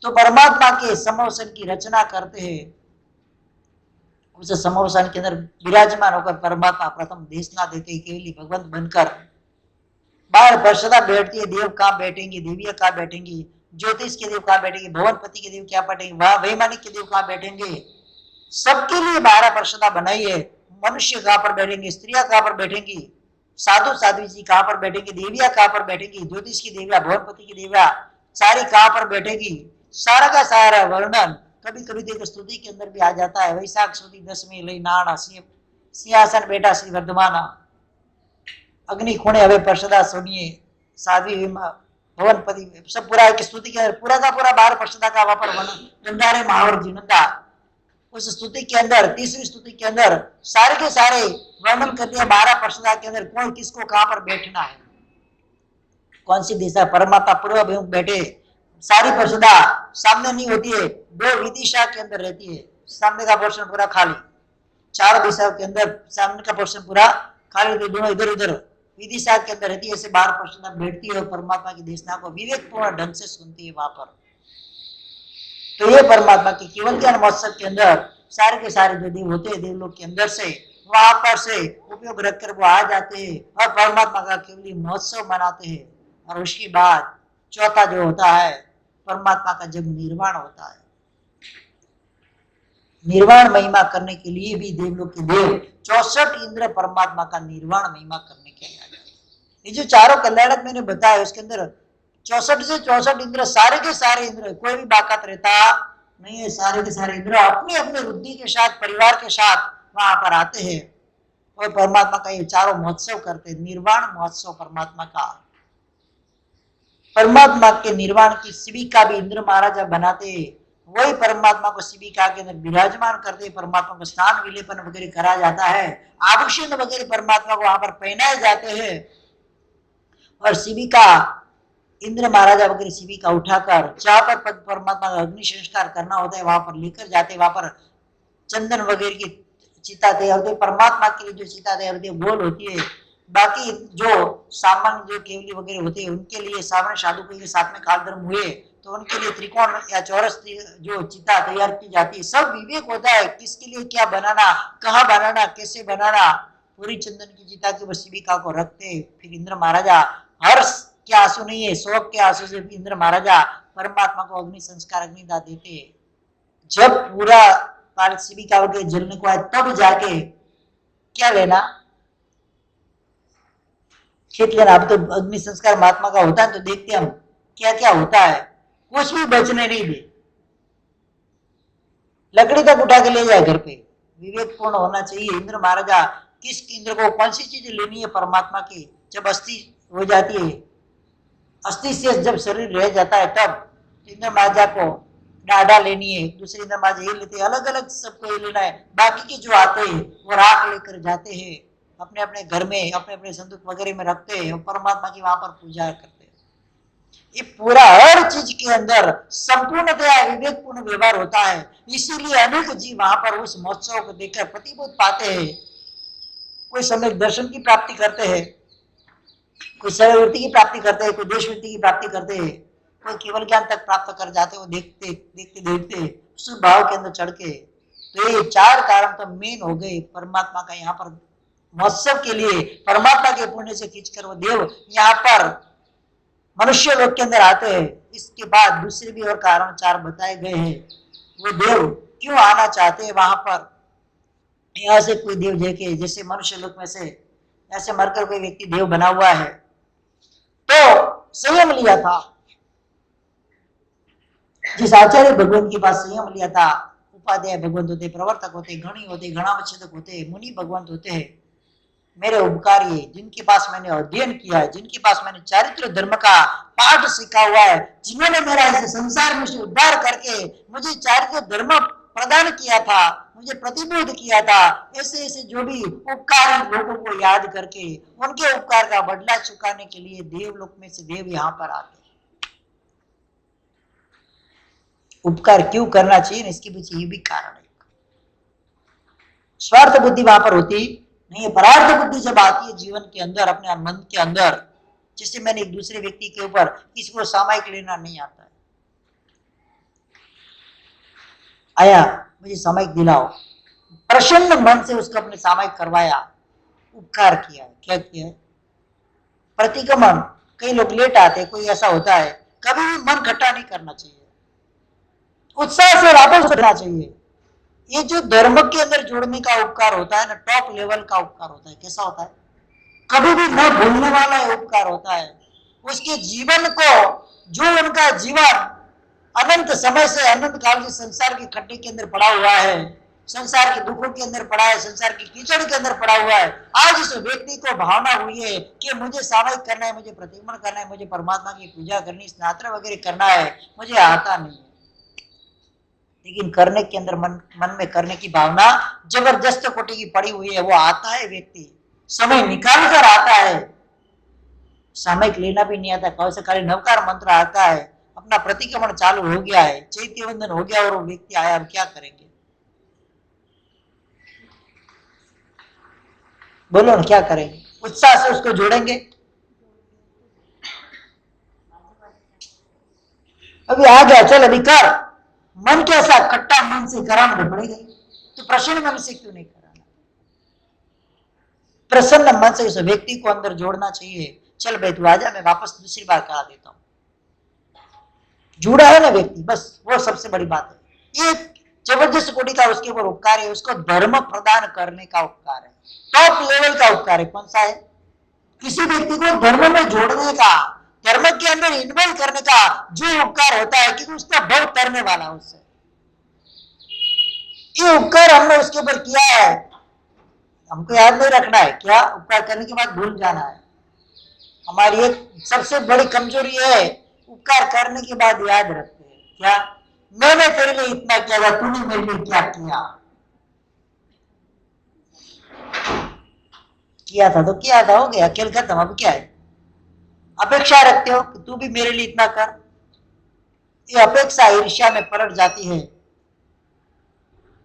तो परमात्मा के समावसन की रचना करते हैं। उस समावसान के अंदर विराजमान होकर परमात्मा प्रथम देशना देते, केवली भगवंत बनकर बाहर परिषदा बैठती है, देव कहाँ बैठेंगे, देवियां कहाँ बैठेंगी, ज्योतिष के देव कहाँ बैठेंगे, भवनपति के देव क्या बैठेंगे, वहां वैमानिक के देव कहाँ बैठेंगे, सबके लिए 12 परिषदा बनाई है। मनुष्य कहाँ पर बैठेंगे, स्त्रियां कहाँ पर बैठेंगी, साधु साध्वी जी कहाँ पर बैठेंगे, देवियां कहाँ पर बैठेंगी, ज्योतिष की देविया, भवनपति की देविया सारी कहाँ पर बैठेगी, सारा का सारा वर्णन कभी कभी देखो स्तुति के अंदर भी आ जाता है। वैशाख सुदी 10મી लई नाना सिंहासन बेटा श्री वर्धमाना, अग्नि खूणे हवे परिषदा सुनिए, साध्वी भवनपति, सब पूरा की स्तुति के अंदर पूरा का पूरा 12 परिषदा का वहां पर नंदारे महावर जी नंदा, उस स्तुति के अंदर तीसरी स्तुति के अंदर सारे के सारे वर्णन कर दिया 12 परिषदा के अंदर कौन किसको कहां पर बैठना है, कौन सी दिशा परमात्मा पूर्व अभिमुख बैठे। सारी परिषदा सामने नहीं होती है, 2 विदिशा के अंदर रहती है, सामने का पोर्शन पूरा खाली, 4 दिशा के अंदर सामने का पोर्शन पूरा खाली, तो दोनों इधर उधर विदिशा के अंदर रहती है। ऐसे 12 परिषदा बैठती है और परमात्मा की देशना को विवेक पूर्ण ढंग से सुनती है वहां पर। तो ये परमात्मा की केवल ज्ञान महोत्सव के अंदर सारे के सारे जो देव होते हैं देवलोक के अंदर से वहां पर से उपयोग रखकर वो आ जाते हैं और परमात्मा का केवल महोत्सव मनाते हैं। और उसके बाद चौथा जो होता है परमात्मा का जब निर्वाण होता है, निर्वाण महिमा करने के लिए भी देवलोक के देव 64 इंद्र परमात्मा का निर्वाण महिमा करने के लिए आ जाते हैं। ये जो चारों कल्याणक मैंने बताया उसके अंदर 64 से 64 इंद्र, सारे के सारे इंद्र, कोई भी बाकात रहता नहीं है, सारे के सारे इंद्र अपनी अपनी बुद्धि के साथ परिवार के साथ वहां पर आते हैं और परमात्मा का ये चारों महोत्सव करते, निर्वाण महोत्सव परमात्मा का। परमात्मा के निर्वाण की शिविका भी इंद्र महाराजा बनाते, वही परमात्मा को शिविका के अंदर विराजमान करते, परमात्मा को स्नान विलेपन वगैरह करा जाता है, आभूषण वगैरह परमात्मा को वहां पर पहनाए जाते हैं। और शिविका इंद्र महाराजा वगैरह शिविका उठाकर जहां पर परमात्मा का अग्नि संस्कार करना होता है वहां पर लेकर जाते, वहां पर चंदन वगैरह की चिता तैयार होती है। परमात्मा के लिए जो चिता तैयार होती है गोल होती है, बाकी जो सामान्य जो केवली वगैरह होते हैं उनके लिए सामान्य साधु के साथ में काल धर्म हुए तो उनके लिए त्रिकोण या चौरस जो चिता तैयार की जाती है। सब विवेक होता है किसके लिए क्या बनाना, कहाँ बनाना, कैसे बनाना। पूरी चंदन की चिता की शिविका को रखते, फिर इंद्र महाराजा हर्ष के आंसू नहीं है, शोक के आंसू से इंद्र महाराजा परमात्मा को अग्नि संस्कार अग्निदान देते। जब पूरा शिविका वगैरह जलने को आए तब जाके क्या लेना, खेत लेना। अब तो अग्नि संस्कार महात्मा का होता है तो देखते हम क्या क्या होता है, कुछ भी बचने नहीं दे, लकड़ी तक उठा के ले जाए घर पे। विवेकपूर्ण होना चाहिए। इंद्र महाराजा किस इंद्र को कौन सी चीज लेनी है परमात्मा की, जब अस्थि हो जाती है, अस्थि से जब शरीर रह जाता है तब इंद्र महाराजा को डाढ़ा लेनी है, दूसरे इंद्र महाराजा ये लेते हैं, अलग अलग सबको ये लेना है। बाकी के जो आते हैं वो राख लेकर जाते हैं, अपने अपने घर में अपने अपने संदूक वगैरह में रखते हैं और परमात्मा की वहां पर पूजा करते हैं। ये पूरा हर चीज के अंदर संपूर्णतया विवेकपूर्ण व्यवहार होता है। इसीलिए अनेक जीव वहां पर उस महोत्सव को देखकर प्रतिबोध पाते हैं। कोई समय दर्शन की प्राप्ति करते हैं, कोई सर्ववृत्ति की प्राप्ति करते हैं, कोई देशवृत्ति की प्राप्ति करते हैं, कोई केवल ज्ञान तक प्राप्त कर जाते, वो देखते देखते देखते उस भाव के अंदर चढ़ के। तो ये चार कारण तो मेन हो गए परमात्मा का यहाँ पर महोत्सव के लिए। परमात्मा के पुण्य से खींचकर वो देव यहाँ पर मनुष्य लोक के अंदर आते हैं। इसके बाद दूसरे भी और कारण चार बताए गए हैं। वो देव क्यों आना चाहते हैं वहां पर, यहाँ से कोई देव देखे, जैसे मनुष्य लोक में से ऐसे मरकर कोई व्यक्ति देव बना हुआ है तो संयम लिया था, जिस आचार्य भगवान के पास संयम लिया था, उपाध्याय भगवंत होते, प्रवर्तक होते, गणी होते, गणावच्छेदक होते, मुनि भगवंत होते हैं, मेरे उपकारी, जिनके पास मैंने अध्ययन किया है, जिनके पास मैंने चारित्र धर्म का पाठ सीखा हुआ है, जिन्होंने मेरा इस संसार में से उद्धार करके मुझे चारित्र धर्म प्रदान किया था, मुझे प्रतिबोध किया था, ऐसे ऐसे जो भी उपकारी लोगों को याद करके उनके उपकार का बदला चुकाने के लिए देवलोक में से देव यहाँ पर आते। उपकार क्यों करना चाहिए, इसके पीछे ये भी कारण है। स्वार्थ बुद्धि वहां पर होती नहीं है, परार्थ बुद्धि जब आती है जीवन के अंदर, अपने मन के अंदर, जिससे मैंने एक दूसरे व्यक्ति के ऊपर किसी को सामायिक लेना नहीं आता है, आया मुझे सामायिक दिलाओ, प्रसन्न मन से उसको अपने सामायिक करवाया, उपकार किया। क्या किया? प्रतिक्रमण। कई लोग लेट आते, कोई ऐसा होता है, कभी भी मन खट्टा नहीं करना चाहिए, उत्साह से वापस करना चाहिए। ये जो धर्म के अंदर जोड़ने का उपकार होता है ना, टॉप लेवल का उपकार होता है। कैसा होता है? कभी भी न भूलने वाला उपकार होता है। उसके जीवन को, जो उनका जीवन अनंत समय से अनंत काल से संसार के खड्डे के अंदर पड़ा हुआ है, संसार के दुखों के अंदर पड़ा है, संसार की कीचड़ के अंदर पड़ा हुआ है, आज इस व्यक्ति को भावना हुई है कि मुझे सामायिक करना है, मुझे प्रतिक्रमण करना है, मुझे परमात्मा की पूजा करनी, स्नान वगैरह करना है, मुझे आता नहीं, लेकिन करने के अंदर मन में करने की भावना जबरदस्त कोटि की पड़ी हुई है। वो आता है, व्यक्ति समय निकाल कर आता है, सामयिक लेना भी नहीं आता, कौन से खाली नवकार मंत्र आता है, अपना प्रतिक्रमण चालू हो गया है, चैत्य वंदन हो गया और वो व्यक्ति आया, अब क्या करेंगे? बोलो ना, क्या करेंगे? उत्साह से उसको जोड़ेंगे? अभी आ गया, चल अभी कर। मन कैसा खट्टा मन से कराना तो पड़ेगा, तो प्रसन्न मन से क्यों नहीं कराना? प्रसन्न मन से उस व्यक्ति को अंदर जोड़ना चाहिए। चल भाई तू आजा, मैं वापस दूसरी बार करा देता हूं। जुड़ा है ना व्यक्ति, बस वो सबसे बड़ी बात है। ये जबरदस्त कोटि का उसके ऊपर उपकार है, उसको धर्म प्रदान करने का उपकार है, टॉप लेवल का उपकार है। कौन सा है? किसी व्यक्ति को धर्म में जोड़ने का, धर्म के अंदर इन्वॉल्व करने का जो उपकार होता है कि उसका भव करने वाला उससे, ये उपकार हमने उसके ऊपर किया है। हमको याद नहीं रखना है क्या, उपकार करने के बाद भूल जाना है। हमारी एक सबसे बड़ी कमजोरी है, उपकार करने के बाद याद रखते हैं क्या, मैंने तेरे लिए इतना किया था, तूने मेरे लिए क्या किया। किया था तो किया था, हो गया, खेल खत्म। अब क्या है, अपेक्षा रखते हो कि तू भी मेरे लिए इतना कर, ये अपेक्षा ईर्ष्या में पलट जाती है,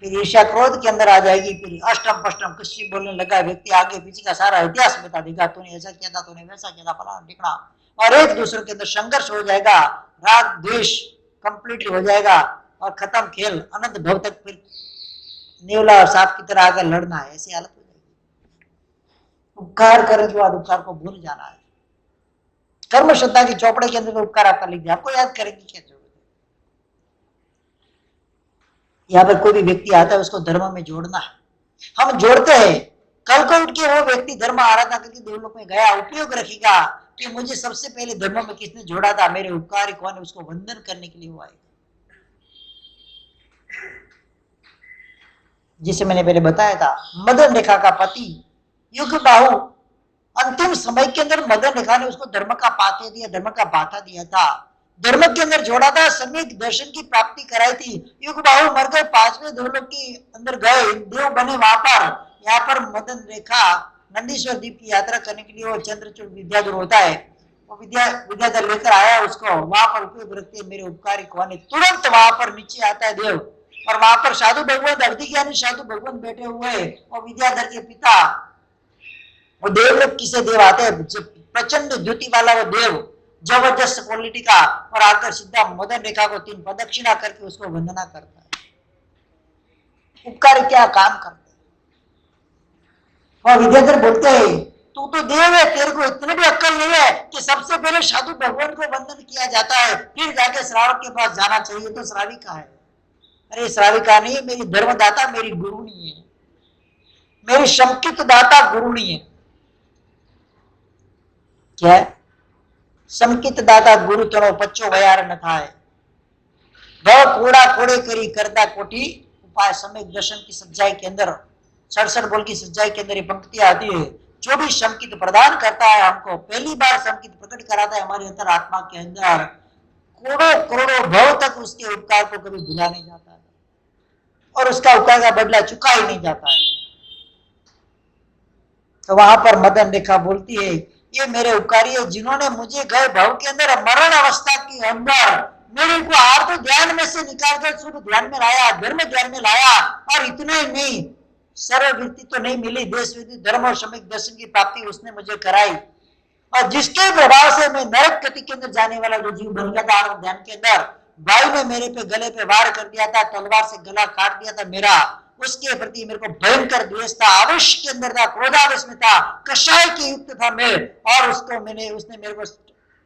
फिर ईर्ष्या क्रोध के अंदर आ जाएगी, फिर अष्टम पष्टम कुछ बोलने लगा, व्यक्ति आगे पीछे का सारा इतिहास बता देगा, तूने ऐसा किया था, तूने वैसा किया था, फलाना ढिकना, और एक दूसरे के अंदर संघर्ष हो जाएगा, राग द्वेष कंप्लीटली हो जाएगा, और खत्म खेल, अनंत भव तक फिर नेवला और सांप की तरह आकर लड़ना है, ऐसी हालत हो जाएगी। उपकार करने के बाद उपकार को भूल जाना है। कर्म श्रद्धा की चौपड़े के अंदर तो उपकार आपका लिख दिया, आपको याद करेंगे क्या जरूरत है। यहाँ पर कोई भी व्यक्ति आता है उसको धर्म में जोड़ना है, हम जोड़ते हैं, कल को उठ के वो व्यक्ति धर्म आराधना करके देवलोक में गया, उपयोग रखेगा कि मुझे सबसे पहले धर्म में किसने जोड़ा था, मेरे उपकारी कौन है, उसको वंदन करने के लिए वो आएगा। जिसे मैंने पहले बताया था, मदन रेखा का पति युग बाहु, अंतिम समय के अंदर मदन रेखा ने उसको धर्म का पाते दिया, धर्म का बाता दिया था, धर्म के अंदर जोड़ा था, सम्यक दर्शन की प्राप्ति कराई थी। युग बाहु मर गए, पांचवें देवलोक के अंदर गए, देव बने वहां पर। यहाँ पर मदन रेखा नंदीश्वर द्वीप की यात्रा करने के लिए वो चंद्रचूड़ विद्याधर होता है, वो विद्याधर लेकर आया उसको, वहां पर उपयोग रखते मेरे उपकारी कौन है, तुरंत वहां पर नीचे आता है देव, और वहां पर साधु भगवंत, अर्धि ज्ञानी साधु भगवंत बैठे हुए, और विद्याधर के पिता, वो देवलोक किसे देव आते हैं, प्रचंड द्युति वाला वो देव, जबरदस्त क्वालिटी का, और आकर सीधा मदन रेखा को 3 प्रदक्षिणा करके उसको वंदना करता है। उपकार क्या काम करते हैं। और विद्याधर बोलते हैं तू तो देव है, तेरे को इतनी भी अक्ल नहीं है कि सबसे पहले साधु भगवान को वंदन किया जाता है, फिर जाके श्रावक के पास जाना चाहिए, तो श्राविका है। अरे श्राविका नहीं है, मेरी धर्मदाता, मेरी गुरु नहीं है, मेरी संकित दाता गुरु नहीं है। क्या है संकित दाता गुरु तरो पच्चो वयार न थाय, भव कूड़ा कोड़े करी करता कोटि उपाय। समय दर्शन की सज्जाई के अंदर, 67 बोल की सज्जाई के अंदर ये पंक्ति आती है, जो भी संकित प्रदान करता है हमको, पहली बार संकित प्रकट कराता है हमारे अंतर आत्मा के अंदर, करोड़ों करोड़ों भव तक उसके उपकार को कभी भुला नहीं जाता है, और उसका उपकार का बदला चुका ही नहीं जाता है। तो वहां पर मदन रेखा बोलती है ये मेरे उपकारी है, जिन्होंने मुझे गए भाव के अंदर मरण अवस्था के अंदर मेरे को आर्थ ध्यान में से निकालकर शुद्ध ध्यान में लाया, धर्म ध्यान में लाया, और इतना ही नहीं, सरल वृत्ति तो नहीं मिली, देश विधि धर्म और सम्यक दर्शन की प्राप्ति उसने मुझे कराई, और जिसके प्रभाव से मैं नरक गति के अंदर जाने वाला जो जीव बन गया था ध्यान के अंदर, भाई ने मेरे पे गले पे वार कर दिया था, तलवार से गला काट दिया था मेरा, उसके प्रति मेरे को भयंकर द्वेष था, आवेश के अंदर था, क्रोधावेश में था, कषाय के युक्त था मैं, और उसको उसने मेरे को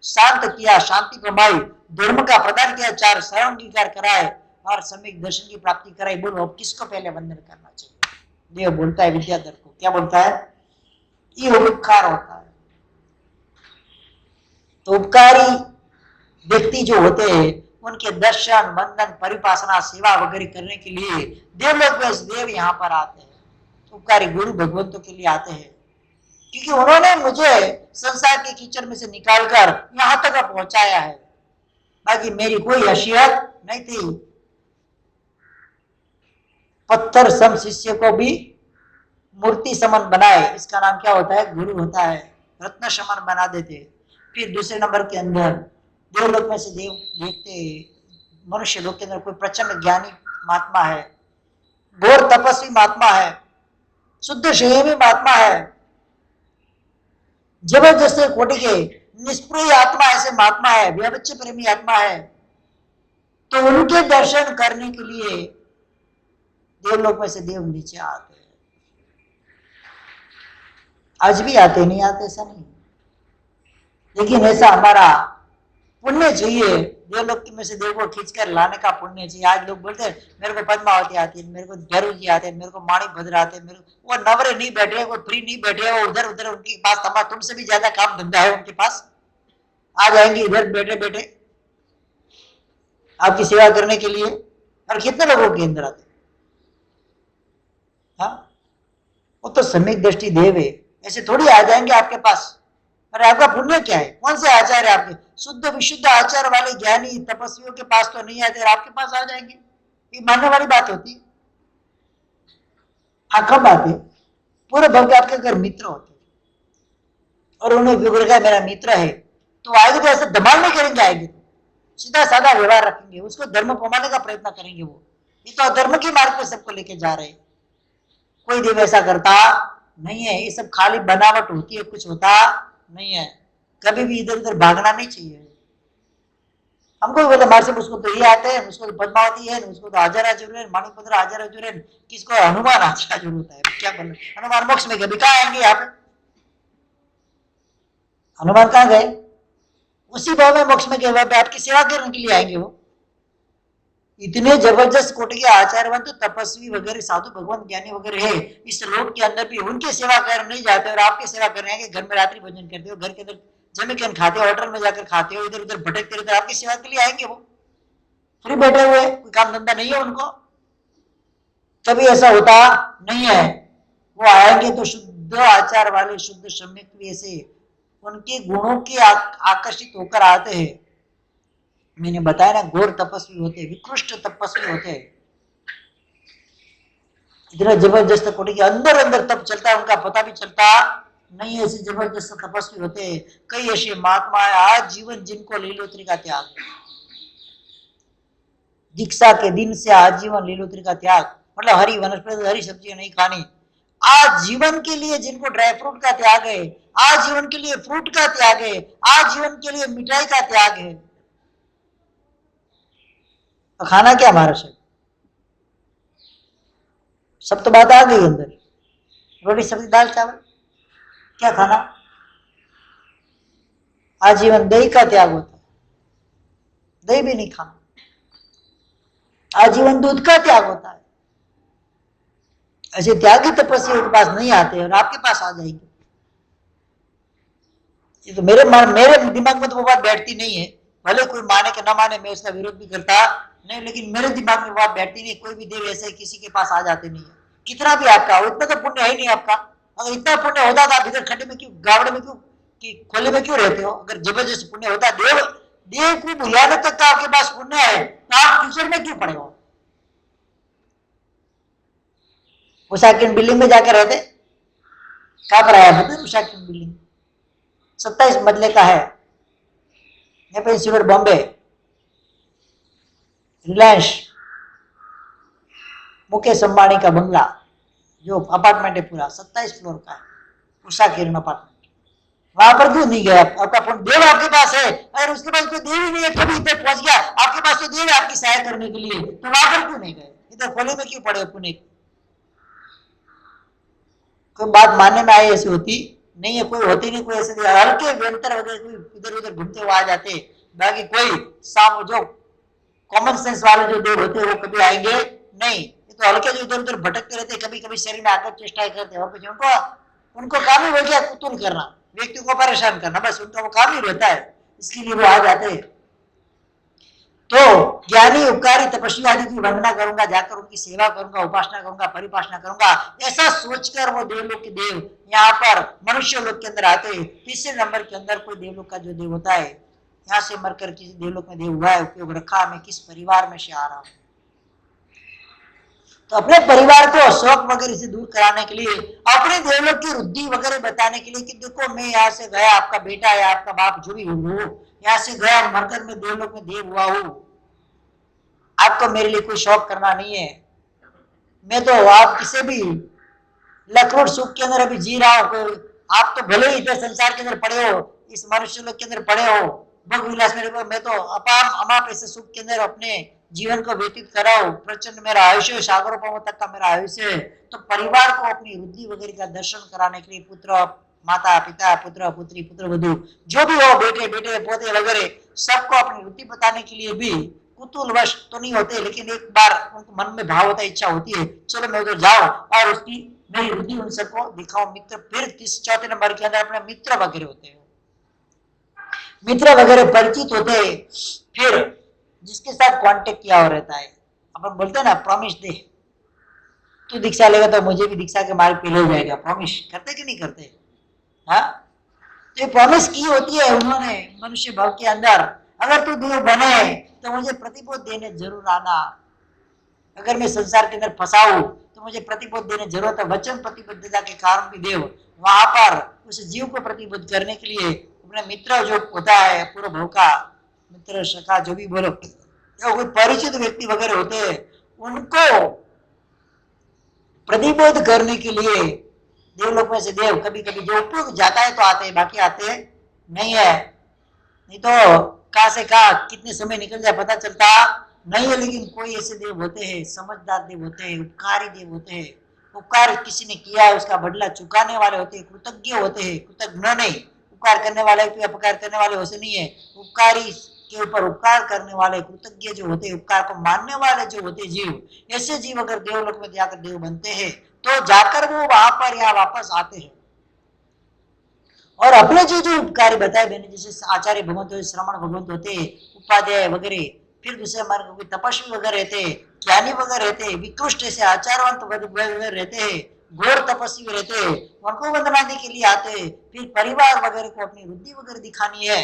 शांत किया, शांति कमाई, धर्म का प्रदान किया, 4 शरण अंगीकार कराए, और सम्यक दर्शन की प्राप्ति कराई। बोलो अब किसको पहले वंदन करना चाहिए। देव बोलता है विद्याधर को, क्या बोलता है, ये उपकार होता है। तो उपकारी व्यक्ति जो होते हैं उनके दर्शन वंदन परिपासना सेवा वगैरह करने के लिए देवलोक में देव यहाँ पर आते हैं, उपकारी गुरु भगवंतों के लिए आते हैं, क्योंकि उन्होंने मुझे संसार के कीचड़ में से निकालकर यहाँ तक पहुंचाया है, बाकी मेरी कोई हैसियत नहीं थी। पत्थर सम शिष्य को भी मूर्ति समन बनाए, इसका नाम क्या होता है, गुरु होता है, रत्न समन बना देते। फिर दूसरे नंबर के अंदर देवलोक में से देव देखते मनुष्य लोग के अंदर कोई प्रचंड ज्ञानी महात्मा है, घोर तपस्वी महात्मा है, शुद्ध संयमी महात्मा है, जबरदस्त कोटि के निष्प्रिय आत्मा ऐसे महात्मा है, व्यवच्छ प्रेमी आत्मा है, तो उनके दर्शन करने के लिए देवलोक में से देव नीचे आते हैं। आज भी आते, नहीं आते ऐसा नहीं, लेकिन ऐसा हमारा पुण्य चाहिए, देवलोक में से देव को खींचकर लाने का पुण्य चाहिए। आज लोग बोलते हैं मेरे को पद्मावती आती है, मेरे को भैरव जी आते हैं, मेरे को माणिक भद्र आते हैं, मेरे को, वो नवरे नहीं बैठे, वो फ्री नहीं बैठे, वो उधर उधर उनके पास तुमसे भी ज्यादा काम धंधा है उनके पास, आ जाएंगे इधर बैठे बैठे आपकी सेवा करने के लिए। और कितने लोगों के अंदर आते, हाँ, वो तो सम्यक दृष्टि देव है, ऐसे थोड़ी आ जाएंगे आपके पास। अरे आपका पुण्य क्या है, कौन से आचार है आपके? शुद्ध विशुद्ध आचार वाले ज्ञानी तपस्वियों के पास तो नहीं आते, आपके पास आ जाएंगे, ये मानने वाली बात होती है। हाँ कब आते? पूरे भक्त आपके अगर मित्र होते और उन्हें विग्रह का मेरा मित्र है, तो आएंगे तो ऐसे धमाल नहीं करेंगे, आएंगे तो सीधा साधा व्यवहार रखेंगे, उसको धर्म कमाने का प्रयत्न करेंगे। वो ये तो अधर्म के मार्ग पे सबको लेके जा रहे हैं। कोई देव ऐसा करता नहीं है, ये सब खाली बनावट होती है, कुछ होता नहीं है। कभी भी इधर उधर भागना नहीं चाहिए। हमको भी बोले मार से उसको तो ये आते हैं, उसको तो पद्मावती है, उसको तो हाजरा जरूर है, माणिकपुत्र हाजरा जरूर है, किसको हनुमान हाजरा जरूर होता है। क्या बोले हनुमान मोक्ष में कभी कहाँ आएंगे? यहाँ पे हनुमान कहाँ गए? उसी भाव में मोक्ष में गए, आपकी सेवा करने के लिए आएंगे। वो इतने जबरदस्त कोटि के आचार्यवंत तपस्वी वगैरह साधु भगवान ज्ञानी वगैरह है इस लोक के अंदर भी, उनकी सेवा करने नहीं जाते और आपकी सेवा करने आएंगे। घर में रात्रि भोजन करते हो, घर के अंदर जमीन खाते हो, होटल में जाकर खाते हो, इधर उधर भटकते रहते, आपकी सेवा के लिए आएंगे। वो फ्री बैठे हुए, कोई काम धंधा नहीं है उनको, कभी ऐसा होता नहीं है। वो आएंगे तो शुद्ध आचार वाले, शुद्ध सम्यक से उनके गुणों के आकर्षित होकर आते हैं। मैंने बताया ना, घोर तपस्वी होते, विकृष्ट तपस्वी होते, इतना जबरदस्त कोटि के अंदर अंदर तप चलता है, उनका पता भी चलता नहीं, ऐसे जबरदस्त तपस्वी होते। कई ऐसे महात्मा है आज जीवन जिनको लीलोत्री का त्याग, दीक्षा के दिन से आजीवन लीलोत्री का त्याग, मतलब हरी वनस्पति हरी सब्जियां नहीं खानी, आज जीवन के लिए जिनको ड्राई फ्रूट का त्याग है, आज जीवन के लिए फ्रूट का त्याग है, आज जीवन के लिए मिठाई का त्याग है। तो खाना क्या हमारा शरीर? सब तो बात आ गई अंदर, रोटी सब्जी दाल चावल, क्या खाना? आजीवन दही का त्याग होता है, दही भी नहीं खाना। आजीवन दूध का त्याग होता है। ऐसे त्यागी तपस्या के पास नहीं आते और आपके पास आ जाएंगे। ये तो मेरे दिमाग में तो वो बात बैठती नहीं है, भले कोई माने कि ना माने, मैं उसका विरोध भी करता नहीं, लेकिन मेरे दिमाग में बात बैठती नहीं। कोई भी देव ऐसे किसी के पास आ जाते नहीं है, कितना भी आपका हो, इतना तो पुण्य है ही नहीं आपका। अगर इतना पुण्य होता था, इधर खड्डे में क्यों, गावड़े में क्यों, कि खोले में क्यों रहते हो? अगर जबरदस्त पुण्य होता, देव देव को बुलाने तक का आपके पास पुण्य है, तो आप फ्यूचर में क्यों पड़े हो? उषा की बिल्डिंग में जाकर रहते, कहां पर आया बताए? उषा की बिल्डिंग 27 मजले का है, इंस्टीट्यूट बॉम्बे, रिलायंस मुकेश अंबानी का बंगला, जो अपार्टमेंट है पूरा 27 फ्लोर का है, उषा किरण अपार्टमेंट। वहां पर क्यों नहीं गया? आपका देव आपके पास है, अगर उसके पास कोई देव ही नहीं है, कभी इधर पहुंच गया, आपके पास तो देव है आपकी सहायता करने के लिए, तो वहां पर क्यों नहीं गए? इधर खोले में क्यों पड़े पुणे? कोई बात मानने में आई ऐसी होती नहीं है, कोई होती नहीं, कोई ऐसे हल्के वेंटर वगैरह कोई इधर उधर घूमते हुए आ जाते, बाकी कोई साम जो कॉमन सेंस वाले जो देव होते हैं वो कभी आएंगे नहीं। ये तो हल्के जो इधर उधर भटकते रहते, कभी कभी शरीर में आकर चेष्टा करते हैं, उनको उनको काम ही हो गया कुतूल करना, व्यक्ति को परेशान करना, बस उनका वो काम ही रहता है, इसके लिए वो आ जाते हैं। तो ज्ञानी उपकारी तपस्वी आदि की वंदना करूंगा, जाकर उनकी सेवा करूंगा, उपासना करूंगा, परिपासना करूंगा, ऐसा सोचकर वो देवलोक के देव यहाँ पर मनुष्य लोक के अंदर आते हैं। तीसरे नंबर के अंदर कोई देवलोक का जो देव होता है, यहाँ से मरकर किसी देवलोक में देव हुआ है, उपयोग रखा, मैं किस परिवार में से आ रहा हूँ, तो अपने परिवार को शौक वगैरह से दूर कराने के लिए, अपने देवलोक की वृद्धि वगैरह बताने के लिए कि देखो मैं यहाँ से गया, आपका बेटा या आपका बाप जो भी हो, यहाँ से गया, मरकर मैं देवलोक में देव हुआ हूँ, आपको मेरे लिए कोई शौक करना नहीं है, मैं तो आप किसी भी लखरोट सुख के अंदर अभी जी रहा हूँ। आप तो भले ही इधर संसार के अंदर पड़े हो, इस मनुष्य लोक के अंदर पड़े हो, भोग विलास में, मैं तो अपाम अमाप ऐसे सुख के अंदर अपने जीवन को व्यतीत कराओ, प्रचंड मेरा आयुष्य, सागरों तक का मेरा आयुष्य है। तो परिवार को अपनी वृद्धि वगैरह का दर्शन कराने के लिए पुत्र माता पिता, पुत्र पुत्री, पुत्र वधु जो भी हो, बेटे बेटे पोते वगैरह, सबको अपनी वृद्धि बताने के लिए भी कुतूहलवश तो नहीं होते, लेकिन एक बार उनको मन में भाव होता है, इच्छा होती है, चलो मैं उधर जाऊं और उसकी मेरी वृद्धि उन सबको दिखाओ। मित्र, फिर चौथे नंबर के अंदर अपने मित्र वगैरह होते हैं, मित्र वगैरह परिचित होते हैं, फिर जिसके साथ कांटेक्ट किया हो रहता है, अपन बोलते हैं ना प्रॉमिस दे, तू दीक्षा लेगा तो मुझे भी दीक्षा के मार्ग पे ले जाएगा, प्रॉमिस करते कि नहीं करते? हाँ, तो ये प्रॉमिस की होती है उन्होंने मनुष्य भाव के अंदर, अगर तू देव बने तो मुझे प्रतिबोध देने जरूर आना, अगर मैं संसार के अंदर फंसा हूं तो मुझे प्रतिबोध देने जरूरत है। वचन प्रतिबद्धता के कारण भी देव वहां पर उस जीव को प्रतिबोध करने के लिए अपने मित्र जो होता है पूर्व भाव का मित्र सखा जो भी बोलो, या कोई परिचित व्यक्ति वगैरह होते हैं, उनको प्रतिबोध करने के लिए देवलोक में से देव कभी कभी जो उपयोग जाता है तो आते हैं, बाकी आते हैं नहीं है। नहीं तो कहां से कहा कितने समय निकल जाए पता चलता नहीं है। लेकिन कोई ऐसे देव होते हैं, समझदार देव होते हैं, उपकारी देव होते हैं, उपकार किसी ने किया है उसका बदला चुकाने वाले होते हैं, कृतज्ञ होते हैं, कृतज्ञ नहीं, उपकार करने वाले अपकार करने वाले वैसे नहीं है, उपकारी के ऊपर उपकार करने वाले कृतज्ञ जो होते हैं, उपकार को मानने वाले जो होते जीव, ऐसे जीव अगर देवलोक में जाकर देव बनते हैं तो जाकर वो वहां पर या वापस आते हैं और अपने जो उपकारी बताए मैंने, जैसे आचार्य भगवंत होते, श्रमण भगवंत होते, उपाध्याय वगैरह, फिर दूसरे मार्ग कोई तपस्वी वगैरह रहते, ज्ञानी वगैरह रहते, विकृष्ट ऐसे आचारवंत वगैरह रहते हैं, घोर तपस्वी रहते, उनको वंदनाने के लिए आते, फिर परिवार वगैरह को अपनी वृद्धि वगैरह दिखानी है,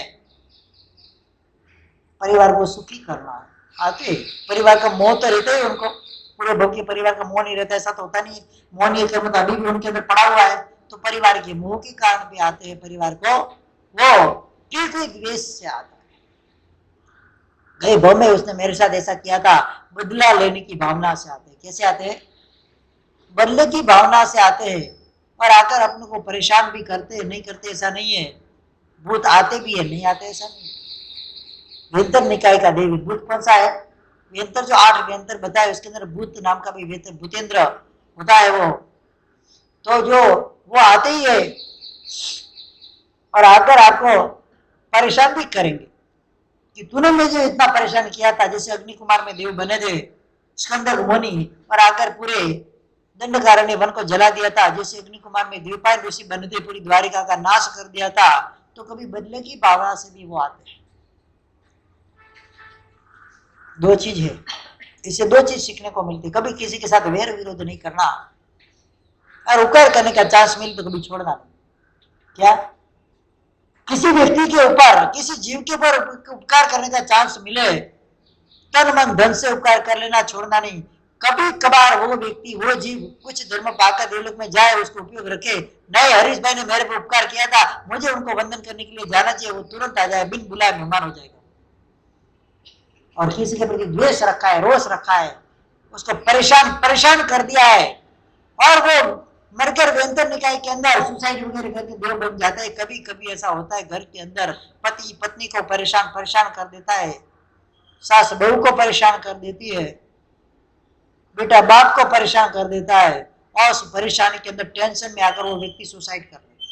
परिवार को सुखी करना है, आते परिवार का मोह तो रहता है उनको, पूरे भव के परिवार का मोह नहीं रहता, ऐसा तो होता नहीं, मोह नहीं है मतलब अभी भी उनके अंदर पड़ा हुआ है, तो परिवार के मोह के कारण भी आते हैं परिवार को, वो किस द्वेष से आता है। गए भव में उसने मेरे साथ ऐसा किया था, बदला लेने की भावना से आते हैं। कैसे आते हैं? बदले की भावना से आते हैं और आकर अपने को परेशान भी करते हैं, नहीं करते ऐसा नहीं है, भूत आते भी है, नहीं आते ऐसा नहीं। व्यंतर निकाय का देवी भूत कौन सा है? व्यंतर जो 8 व्यंतर बताए उसके अंदर भूत नाम का भी व्यंतर भूतेंद्र होता है वो, तो जो वो आते ही है और आकर आपको परेशान भी करेंगे कि तूने मुझे इतना परेशान किया था, जैसे अग्नि कुमार में देव बने थे स्कंदक मुनि और आकर पूरे दंडकारण्य वन को जला दिया था, जैसे अग्नि कुमार में द्वीपायन ऋषि बने थे, पूरी द्वारिका का नाश कर दिया था, तो कभी बदले की भावना से भी वो आते हैं। दो चीज है, इससे दो चीज सीखने को मिलती, कभी किसी के साथ वैर विरोध नहीं करना और उपकार करने का चांस मिले तो कभी छोड़ना नहीं। क्या किसी व्यक्ति के ऊपर, किसी जीव के ऊपर उपकार करने का चांस मिले, तन मन धन से उपकार कर लेना, छोड़ना नहीं। कभी कभार वो व्यक्ति, वो जीव कुछ धर्म पाकर देवलोक में जाए, उसको उपयोग रखे, नहीं हरीश भाई ने मेरे पर उपकार किया था, मुझे उनको वंदन करने के लिए जाना चाहिए, वो तुरंत आ जाए, बिन बुलाए मेहमान हो जाएगा। और किसी के प्रति द्वेष रखा है, रोष रखा है, उसको परेशान कर दिया है और वो मरकर व्यंतर निकाय के अंदर सुसाइड वगैरह करके देव बन जाता है। कभी कभी ऐसा होता है घर के अंदर पति पत्नी को परेशान कर देता है, सास बहू को परेशान कर देती है, बेटा बाप को परेशान कर देता है और उस परेशानी के अंदर टेंशन में आकर वो व्यक्ति सुसाइड कर लेता है।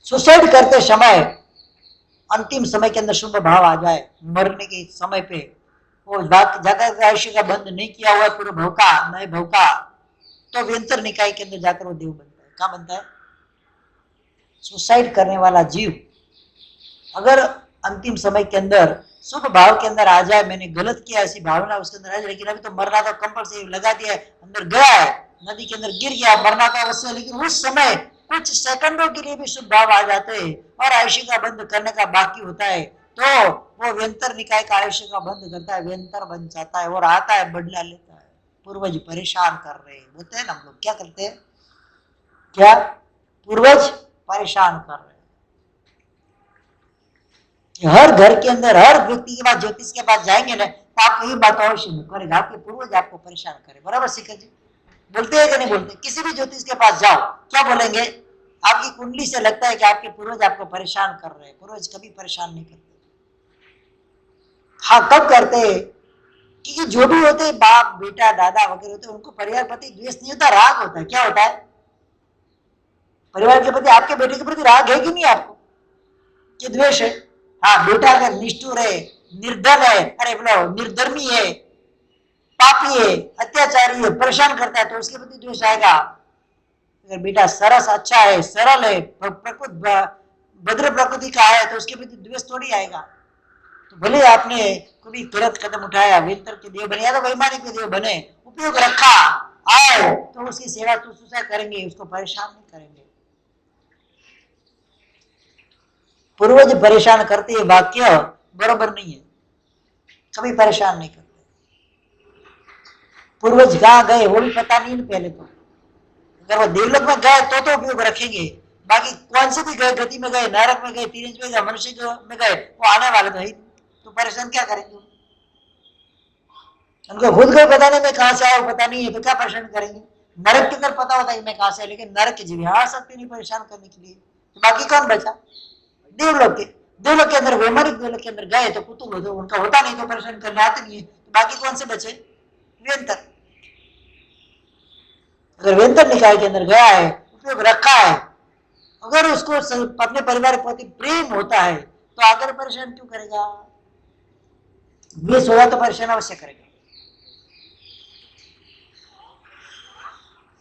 सुसाइड करते समय अंतिम समय के अंदर शुभ भाव आ जाए, मरने के समय पे वो जाकर आयुष्य का बंध नहीं किया हुआ पूरे भव का नए भव का, तो व्यंतर निकाय के अंदर जाकर वो देव बनता है। क्या बनता है? सुसाइड करने वाला जीव अगर अंतिम समय के अंदर शुभ भाव के अंदर आ जाए, मैंने गलत किया ऐसी भावना उसके अंदर आ जाए, लेकिन अभी तो मरना तो कंपल्सरी लगा दिया है, अंदर गया है, नदी के अंदर गिर गया, मरना का अवश्य, लेकिन उस समय कुछ सेकंडों के लिए भी शुभ भाव आ जाते हैं और आयुष्य का बंध करने का बाकी होता है, तो वो व्यंतर निकाय का आयुष्य का बंध करता है, व्यंतर बन जाता है और आता है, बदला लेता है। पूर्वज परेशान कर रहे हैं, बोलते हैं ना हम लोग, क्या करते हैं? क्या पूर्वज परेशान कर रहे हैं? हर घर के अंदर हर व्यक्ति के पास, ज्योतिष के पास जाएंगे ना तो आपको ये बात अवश्य करेगा, आपके पूर्वज आपको परेशान करे, बराबर शिखर जी बोलते हैं कि नहीं बोलते? किसी भी ज्योतिष के पास जाओ, क्या बोलेंगे? आपकी कुंडली से लगता है कि आपके पूर्वज आपको परेशान कर रहे हैं। पूर्वज कभी परेशान नहीं करते। हाँ, कब करते हैं? क्योंकि जो भी होते हैं, बाप बेटा दादा वगैरह होते हैं, उनको परिवार प्रति द्वेष नहीं होता, राग होता है। क्या होता है? परिवार के प्रति, आपके बेटे के प्रति राग है कि नहीं आपको, कि द्वेष है? हाँ, बेटा अगर निष्ठुर है, निर्धन है, अरे बोलो निर्धर्मी है, पापी है, अत्याचारी है, परेशान करता है, तो उसके प्रति द्वेष आएगा। अगर बेटा सरस अच्छा है, सरल है, भद्र प्रकृति का है, तो उसके प्रति द्वेष थोड़ी आएगा। तो भले आपने कभी गलत कदम उठाया, वेंतर के देव बने या तो वैमानिक के देव बने, उपयोग रखा आए तो उसकी सेवा शुश्रूषा करेंगे, उसको परेशान नहीं करेंगे। पूर्वज परेशान करते हैं वाक्य बराबर नहीं है, कभी परेशान नहीं करते। पूर्वज कहाँ गए वो भी पता नहीं पहले तो, अगर वो देवलोक में गए तो उपयोग रखेंगे, बाकी कौन से भी गए, गति में गए, नरक में गए, तिरंज में गए, मनुष्य में गए, वो आने वाले तो है, तो परेशान क्या करेंगे? उनको खुद को बताने में कहां से आया वो पता नहीं है तो क्या परेशान करेंगे? नरक के अंदर पता होता है मैं कहां से है, लेकिन नरक के जीव यहाँ आ सकते नहीं परेशान करने के लिए, तो बाकी कौन बचा? देवलोक के, देवलोक के अंदर वैमानिक देवलोक के अंदर गए तो कुतुब हो, तो उनका होता नहीं तो परेशान करने आते नहीं है, तो बाकी कौन से बचे? वेंतर। अगर वेंतर निकाय के अंदर गया है, उपयोग रखा है, अगर उसको अपने परिवार के प्रति प्रेम होता है तो आकर परेशान क्यों करेगा? द्वेष होगा तो परेशान अवश्य करेगा।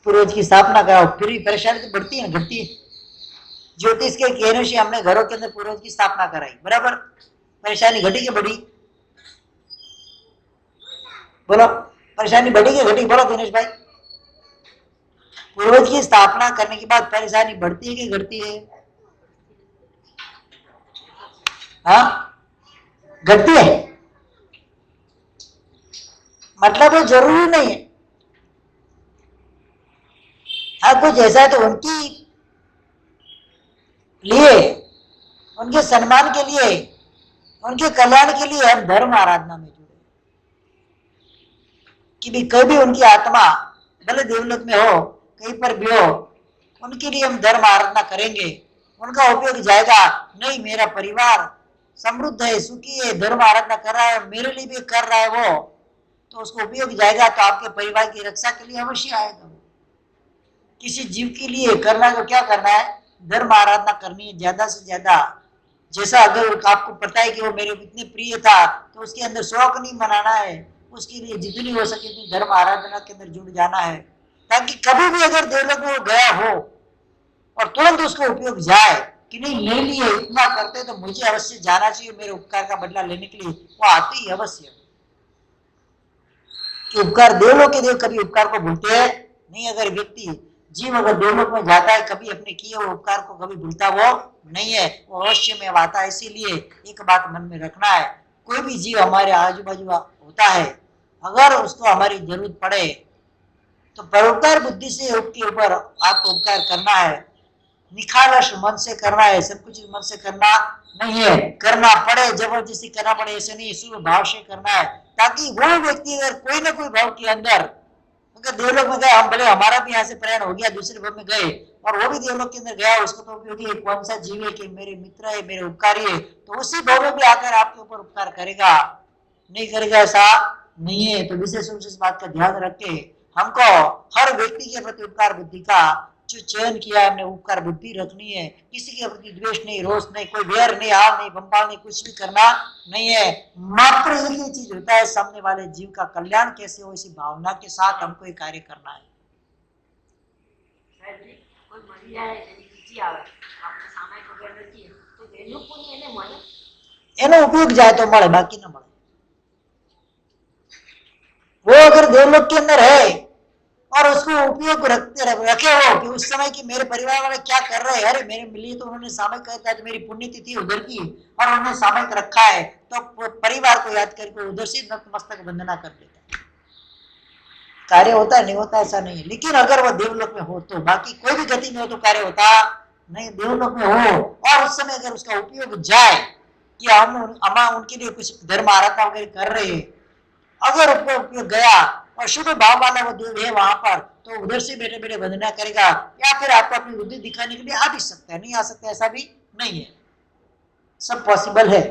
पूर्वज की स्थापना कराओ, फिर भी परेशानी तो बढ़ती है, घटती है। ज्योतिष के कहने से हमने घरों के अंदर पूर्वज की स्थापना कराई, बराबर, परेशानी घटी के बढ़ी? बोलो, परेशानी बढ़ी के घटी? बोलो दिनेश भाई। पूर्वज की स्थापना करने के बाद परेशानी बढ़ती है कि घटती है? हाँ, घटती है। मतलब वो जरूरी नहीं है, हाँ कुछ ऐसा है तो उनकी लिए, उनके सम्मान के लिए, उनके कल्याण के लिए हम धर्म आराधना में जुड़े कि भी कभी उनकी आत्मा भले देवलोक में हो, कहीं पर भी हो, उनके लिए हम धर्म आराधना करेंगे, उनका उपयोग जाएगा। नहीं, मेरा परिवार समृद्ध है, सुखी है, धर्म आराधना कर रहा है, मेरे लिए भी कर रहा है वो, तो उसको उपयोग जाएगा, तो आपके परिवार की रक्षा के लिए अवश्य आएगा। किसी जीव के लिए करना तो क्या करना है? धर्म आराधना करनी है ज्यादा से ज्यादा। जैसा अगर आपको पता है कि वो मेरे इतने प्रिय था तो उसके अंदर शौक नहीं मनाना है, उसके लिए जितनी हो सके उतनी धर्म आराधना के अंदर जुड़ जाना है, ताकि कभी भी अगर देवलोक में गया हो और तुरंत उसको उपयोग जाए कि नहीं मेरे लिए इतना करते तो मुझे अवश्य जाना चाहिए मेरे उपकार का बदला लेने के लिए, वो आते ही अवश्य। कि उपकार देवलोक के देव कभी उपकार को भूलते हैं नहीं। अगर व्यक्ति जीव अगर देवलोक में जाता है, कभी अपने किए हुए उपकार को कभी भूलता वो नहीं है, वो अवश्य में आता है। इसीलिए एक बात मन में रखना है, कोई भी जीव हमारे आजू बाजू होता है, अगर उसको हमारी जरूरत पड़े तो परोपकार बुद्धि से उसके ऊपर आपको उपकार करना है, निखालस मन से करना है, सब कुछ मन से करना नहीं है। करना पड़े, जबरदस्ती करना पड़े ऐसे नहीं, शुभ भाव से करना है, ताकि वो व्यक्ति अगर कोई ना कोई भाव के अंदर, अगर देवलोक में गए, हम भले हमारा भी यहाँ से प्रयाण हो गया, दूसरे भाव में गए और वो भी देवलोक के अंदर गया, उसको तो उपयोगी कौन सा जीव है कि मेरे मित्र है, मेरे उपकारी है, तो उसी भाव में भी आकर आपके ऊपर उपकार करेगा, नहीं करेगा ऐसा नहीं है। तो विशेष रूप से इस बात का ध्यान रख के हमको हर व्यक्ति के प्रति उपकार बुद्धि का जो चयन किया है, हमने उपकार बुद्धि रखनी है। किसी के प्रति द्वेष नहीं, रोष नहीं, कोई वेर नहीं, हाल नहीं, बंपाल नहीं, कुछ भी करना नहीं है। मात्र एक ही चीज होता है, सामने वाले जीव का कल्याण कैसे हो, इसी भावना के साथ हमको ये कार्य करना है। एनो उपयोग जाए तो મળે, बाकी ना મળે। वो अगर देवलोक के अंदर है और उसको उपयोग रखे हो कि उस समय की मेरे परिवार वाले क्या कर रहे हैं, अरे मेरे लिए तो उन्होंने सामयिक कहता है, तो मेरी पुण्यतिथि उधर की और उन्होंने सामयिक रखा है, तो परिवार को याद करके उधर से नतमस्तक वंदना कर देता है। कार्य होता है, नहीं होता ऐसा नहीं है, लेकिन अगर वो देवलोक में हो तो, बाकी कोई भी गति में हो तो कार्य होता नहीं। देवलोक में हो और उस समय अगर उसका उपयोग जाए कि हम उनके लिए कुछ धर्म आराधना वगैरह कर रहे हैं, अगर उपयोग गया और शुभ भाव वाला वो देव है वहां पर, तो उधर से बैठे बैठे वंदना करेगा, या फिर आपको अपनी बुद्धि दिखाने के लिए आ भी सकता है, नहीं आ सकता ऐसा भी नहीं है, सब पॉसिबल है।